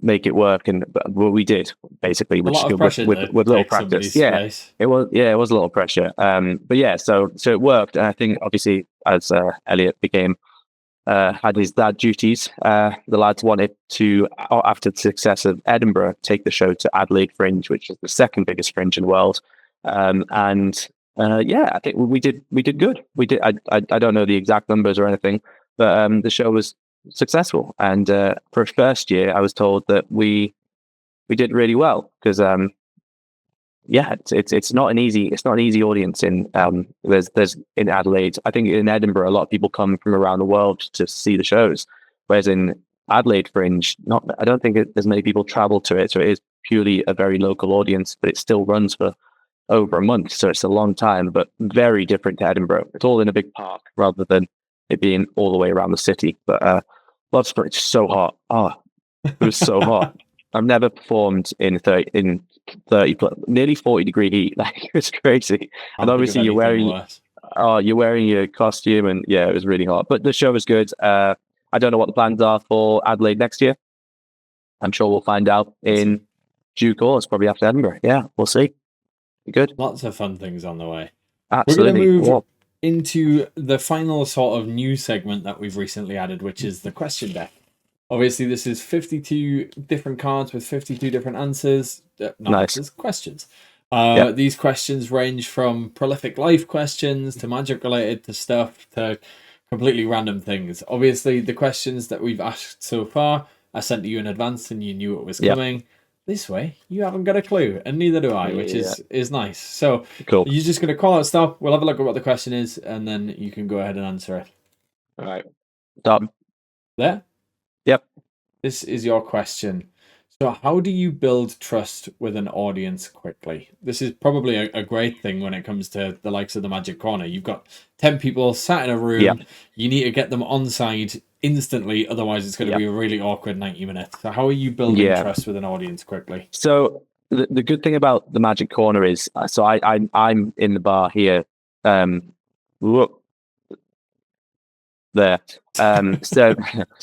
make it work, and we did basically, which with little practice. It was a little pressure, but yeah, so it worked, and I think obviously as Elliot had his dad duties, the lads wanted to, after the success of Edinburgh, take the show to Adelaide Fringe, which is the second biggest fringe in the world, I think we did good. We did. I don't know the exact numbers or anything, but the show was successful, and for first year I was told that we did really well because it's not an easy audience in there's in Adelaide. I think in Edinburgh a lot of people come from around the world to see the shows, whereas in Adelaide Fringe I don't think there's many people travel to it, so it is purely a very local audience, but it still runs for over a month, so it's a long time, but very different to Edinburgh. It's all in a big park rather than it being all the way around the city. But it's so hot. It was so hot. I've never performed in 30 nearly 40 degree heat. Like, it's crazy. And obviously you're wearing your costume, and yeah, it was really hot. But the show was good. I don't know what the plans are for Adelaide next year. I'm sure we'll find out in due course, probably after Edinburgh. Yeah, we'll see. Good. Lots of fun things on the way. Absolutely. We're going to move into the final sort of new segment that we've recently added, which is the question deck. Obviously, this is 52 different cards with 52 different answers. Answers, questions. These questions range from prolific life questions to magic related to stuff to completely random things. Obviously, the questions that we've asked so far I sent to you in advance and you knew it was coming. This way, you haven't got a clue, and neither do I, which is nice. So cool. You're just going to call out stop. We'll have a look at what the question is, and then you can go ahead and answer it. All right. Done. There? Yep. This is your question. So, how do you build trust with an audience quickly? This is probably a great thing when it comes to the likes of the Magic Corner. You've got 10 people sat in a room. Yeah. You need to get them on side instantly. Otherwise, it's going to be a really awkward 90 minutes. So, how are you building trust with an audience quickly? So, the good thing about the Magic Corner is, so I'm in the bar here. Look. There. So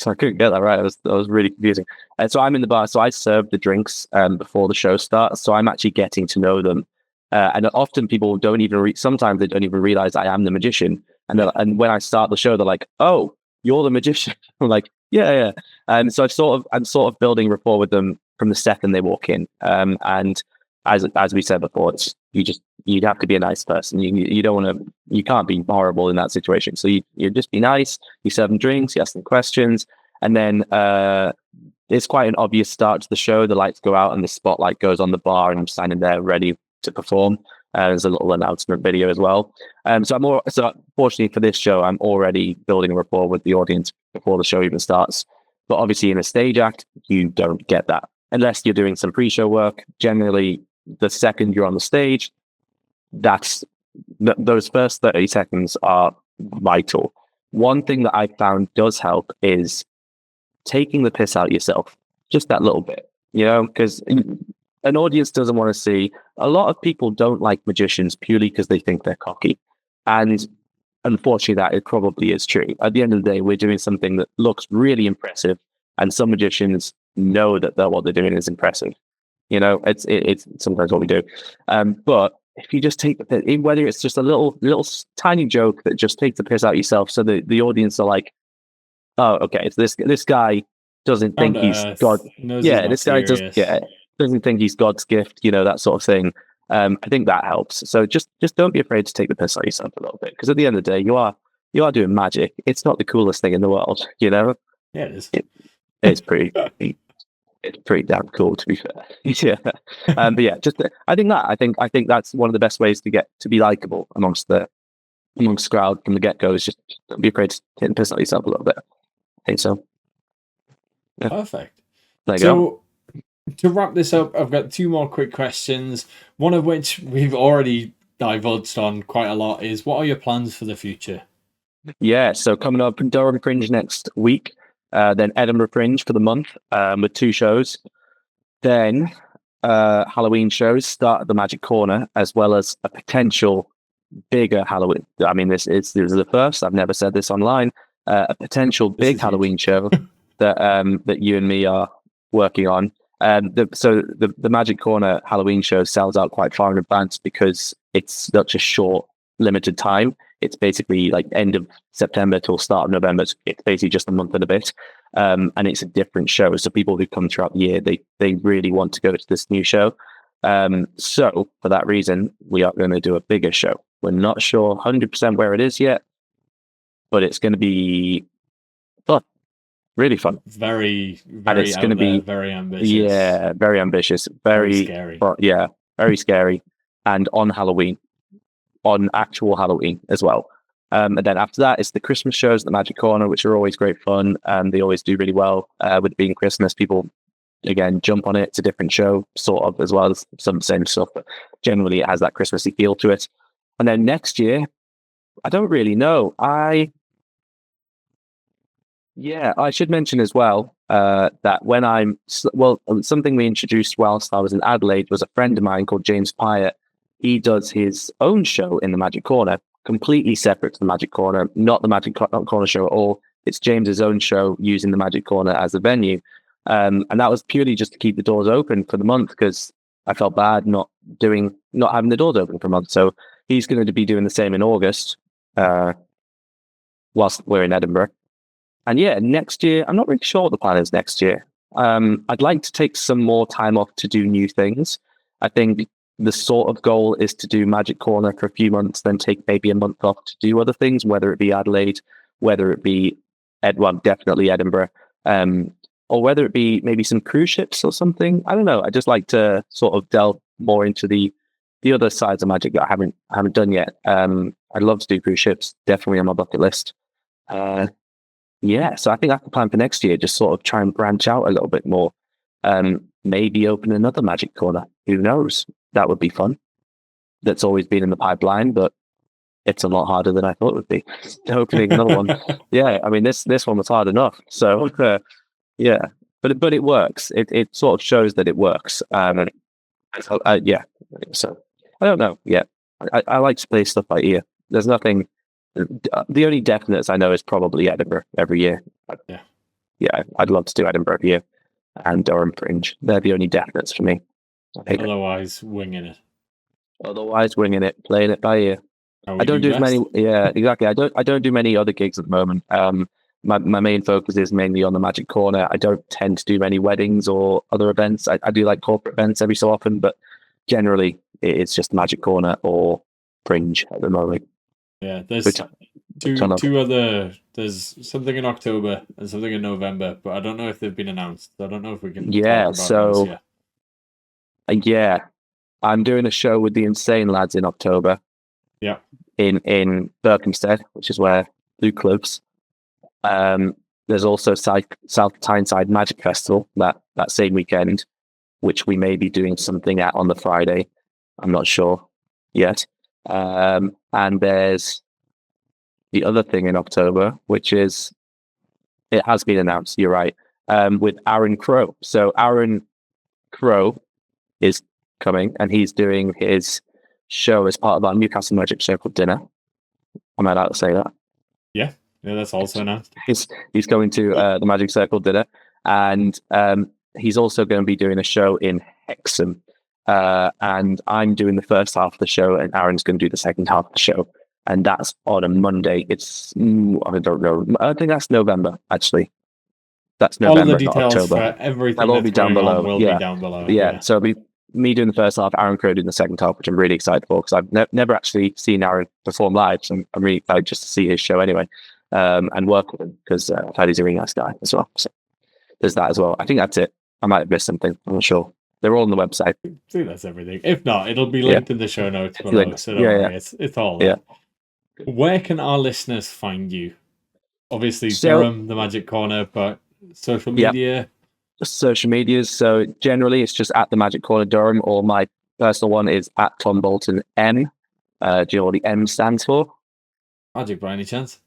I couldn't get that right. That was really confusing. So I'm in the bar. So I serve the drinks before the show starts. So I'm actually getting to know them. And often people don't even sometimes they don't even realize I am the magician. And when I start the show, they're like, "Oh, you're the magician." I'm like, "Yeah." And so I'm sort of building rapport with them from the second they walk in. And as we said before, it's you'd have to be a nice person. You don't want to, you can't be horrible in that situation. So you just be nice. You serve them drinks, you ask them questions, and then it's quite an obvious start to the show. The lights go out and the spotlight goes on the bar, and I'm standing there ready to perform. There's a little announcement video as well. So fortunately for this show, I'm already building a rapport with the audience before the show even starts. But obviously in a stage act, you don't get that unless you're doing some pre-show work. Generally, the second you're on the stage, those first 30 seconds are vital. One thing that I found does help is taking the piss out of yourself, just that little bit, because an audience doesn't want to see. A lot of people don't like magicians purely because they think they're cocky. And unfortunately, that it probably is true. At the end of the day, we're doing something that looks really impressive, and some magicians know that what they're doing is impressive. It's sometimes what we do. But if you just take the piss, whether it's just a little tiny joke that just takes the piss out yourself, so the audience are like, "Oh, okay, it's this guy doesn't think he's God." Yeah, this guy doesn't think he's God's gift. That sort of thing. I think that helps. So just don't be afraid to take the piss out of yourself a little bit, because at the end of the day, you are doing magic. It's not the coolest thing in the world, Yeah, it is. It's pretty. It's pretty damn cool, to be fair. Yeah, but yeah, I think that's one of the best ways to be likable amongst the crowd from the get go. Is just don't be afraid to take the piss out of yourself a little bit. I think so. Yeah. Perfect. There you go. To wrap this up, I've got two more quick questions. One of which we've already divulged on quite a lot is, what are your plans for the future? Yeah, so coming up, Durham Fringe next week. Then Edinburgh Fringe for the month with 2 shows. Then Halloween shows start at the Magic Corner, as well as a potential bigger Halloween. I mean, this is the first. I've never said this online. A potential big Halloween show that you and me are working on. The Magic Corner Halloween show sells out quite far in advance because it's such a short, limited time. It's basically like end of September till start of November. It's basically just a month and a bit. And it's a different show. So people who come throughout the year, they really want to go to this new show. So for that reason, we are going to do a bigger show. We're not sure 100% where it is yet, but it's going to be fun. Really fun. Very and it's going to be very ambitious. Yeah, very ambitious. Very scary. Yeah, very scary. And on Halloween. On actual Halloween as well. And then after that, it's the Christmas shows at the Magic Corner, which are always great fun. And they always do really well with being Christmas. People, again, jump on it. It's a different show, sort of, as well as some same stuff. But generally, it has that Christmassy feel to it. And then next year, I don't really know. I should mention as well that when something we introduced whilst I was in Adelaide was a friend of mine called James Pyatt. He does his own show in the Magic Corner, completely separate to the Magic Corner, not the Magic Corner show at all. It's James's own show using the Magic Corner as a venue. And that was purely just to keep the doors open for the month, because I felt bad not having the doors open for a month. So he's going to be doing the same in August, whilst we're in Edinburgh. And yeah, next year, I'm not really sure what the plan is next year. I'd like to take some more time off to do new things. I think the sort of goal is to do Magic Corner for a few months, then take maybe a month off to do other things, whether it be Adelaide, whether it be definitely Edinburgh, or whether it be maybe some cruise ships or something. I don't know. I just like to sort of delve more into the other sides of magic that I haven't done yet. I'd love to do cruise ships, definitely on my bucket list. yeah, so I think that's the plan for next year. Just sort of try and branch out a little bit more. Maybe open another magic corner. Who knows? That would be fun. That's always been in the pipeline, but it's a lot harder than I thought it would be. Opening another one. Yeah, I mean, this one was hard enough. So, yeah, but it works. It sort of shows that it works. Yeah. So I don't know. Yeah, I like to play stuff by ear. There's nothing. The only definites I know is probably Edinburgh every year. Yeah, I'd love to do Edinburgh every year, and Durham Fringe. They're the only definites for me. Otherwise, winging it. Otherwise, winging it, playing it by ear. I don't do as many. Yeah, exactly. I don't do many other gigs at the moment. My main focus is mainly on the Magic Corner. I don't tend to do many weddings or other events. I do like corporate events every so often, but generally it's just Magic Corner or Fringe at the moment. Yeah, there's two other. There's something in October and something in November, but I don't know if they've been announced. I don't know if we can. Yeah, so yeah, I'm doing a show with the Insane Lads in October. Yeah, in Berkhamsted, which is where Luke lives. There's also South Tyneside Magic Festival that same weekend, which we may be doing something at on the Friday. I'm not sure yet. And there's the other thing in October, which is, it has been announced, you're right, with Aaron Crow. So Aaron Crow is coming, and he's doing his show as part of our Newcastle Magic Circle dinner. Am I allowed to say that? Yeah, that's also announced. He's going to the Magic Circle dinner, and he's also going to be doing a show in Hexham. And I'm doing the first half of the show, and Aaron's going to do the second half of the show. And that's on a Monday. It's, I don't know. I think that's November, actually. That's November, all the details not October. For everything They'll all be down below. Will be down below. Yeah, so it'll be me doing the first half, Aaron Crow doing the second half, which I'm really excited for, because I've never actually seen Aaron perform live, so I'm really excited just to see his show anyway, and work with him, because I've heard he's a really nice guy as well. So there's that as well. I think that's it. I might have missed something. I'm not sure. They're all on the website. I think that's everything. If not, it'll be linked in the show notes below. So don't worry. It's all there. Where can our listeners find you? Obviously, Durham, the Magic Corner, but social media? Social medias. So generally, it's just at the Magic Corner Durham, or my personal one is at Tom Bolton M. Do you know what the M stands for? Magic, by any chance?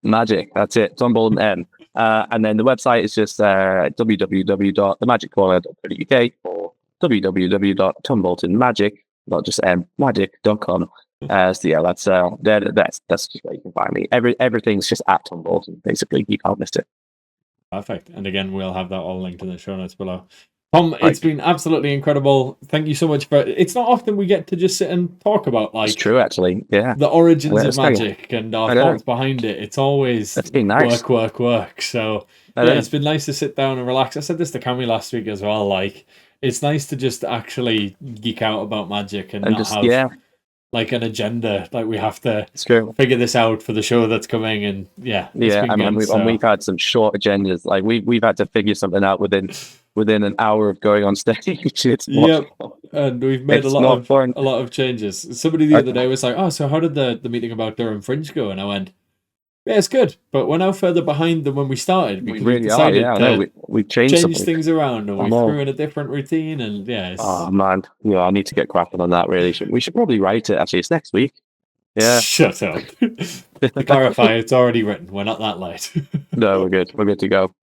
Magic. That's it. Tom Bolton M. And then the website is just www.themagiccorner.co.uk or www.tomboltonmagic, not just magic.com. So yeah, that's just where you can find me. Everything's just at Tom Bolton, basically. You can't miss it. Perfect. And again, we'll have that all linked in the show notes below. Tom, it's been absolutely incredible. Thank you so much for it. It's not often we get to just sit and talk about, like, it's true, actually. Yeah, the origins of magic and our thoughts behind it. It's always been nice. work. So it's been nice to sit down and relax. I said this to Cammy last week as well. Like, it's nice to just actually geek out about magic and not have like an agenda. Like, we have to figure this out for the show that's coming. And we've had some short agendas. Like we've had to figure something out within an hour of going on stage. And we've made a lot of changes. Somebody the other day was like, "Oh, so how did the meeting about Durham Fringe go?" And I went, "Yeah, it's good, but we're now further behind than when we started. We really are. Yeah, we've changed things around, and we threw in a different routine, and oh man, yeah, I need to get cracking on that. Really, we should probably write it. Actually, it's next week. Yeah, shut up. To clarify, it's already written. We're not that late. No, we're good. We're good to go.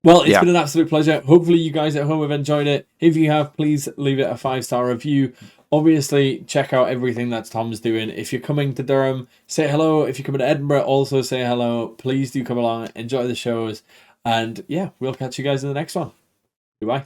Well, it's been an absolute pleasure. Hopefully you guys at home have enjoyed it. If you have, please leave it a 5-star review. Obviously, check out everything that Tom's doing. If you're coming to Durham, say hello. If you're coming to Edinburgh, also say hello. Please do come along, enjoy the shows. And yeah, we'll catch you guys in the next one. Goodbye.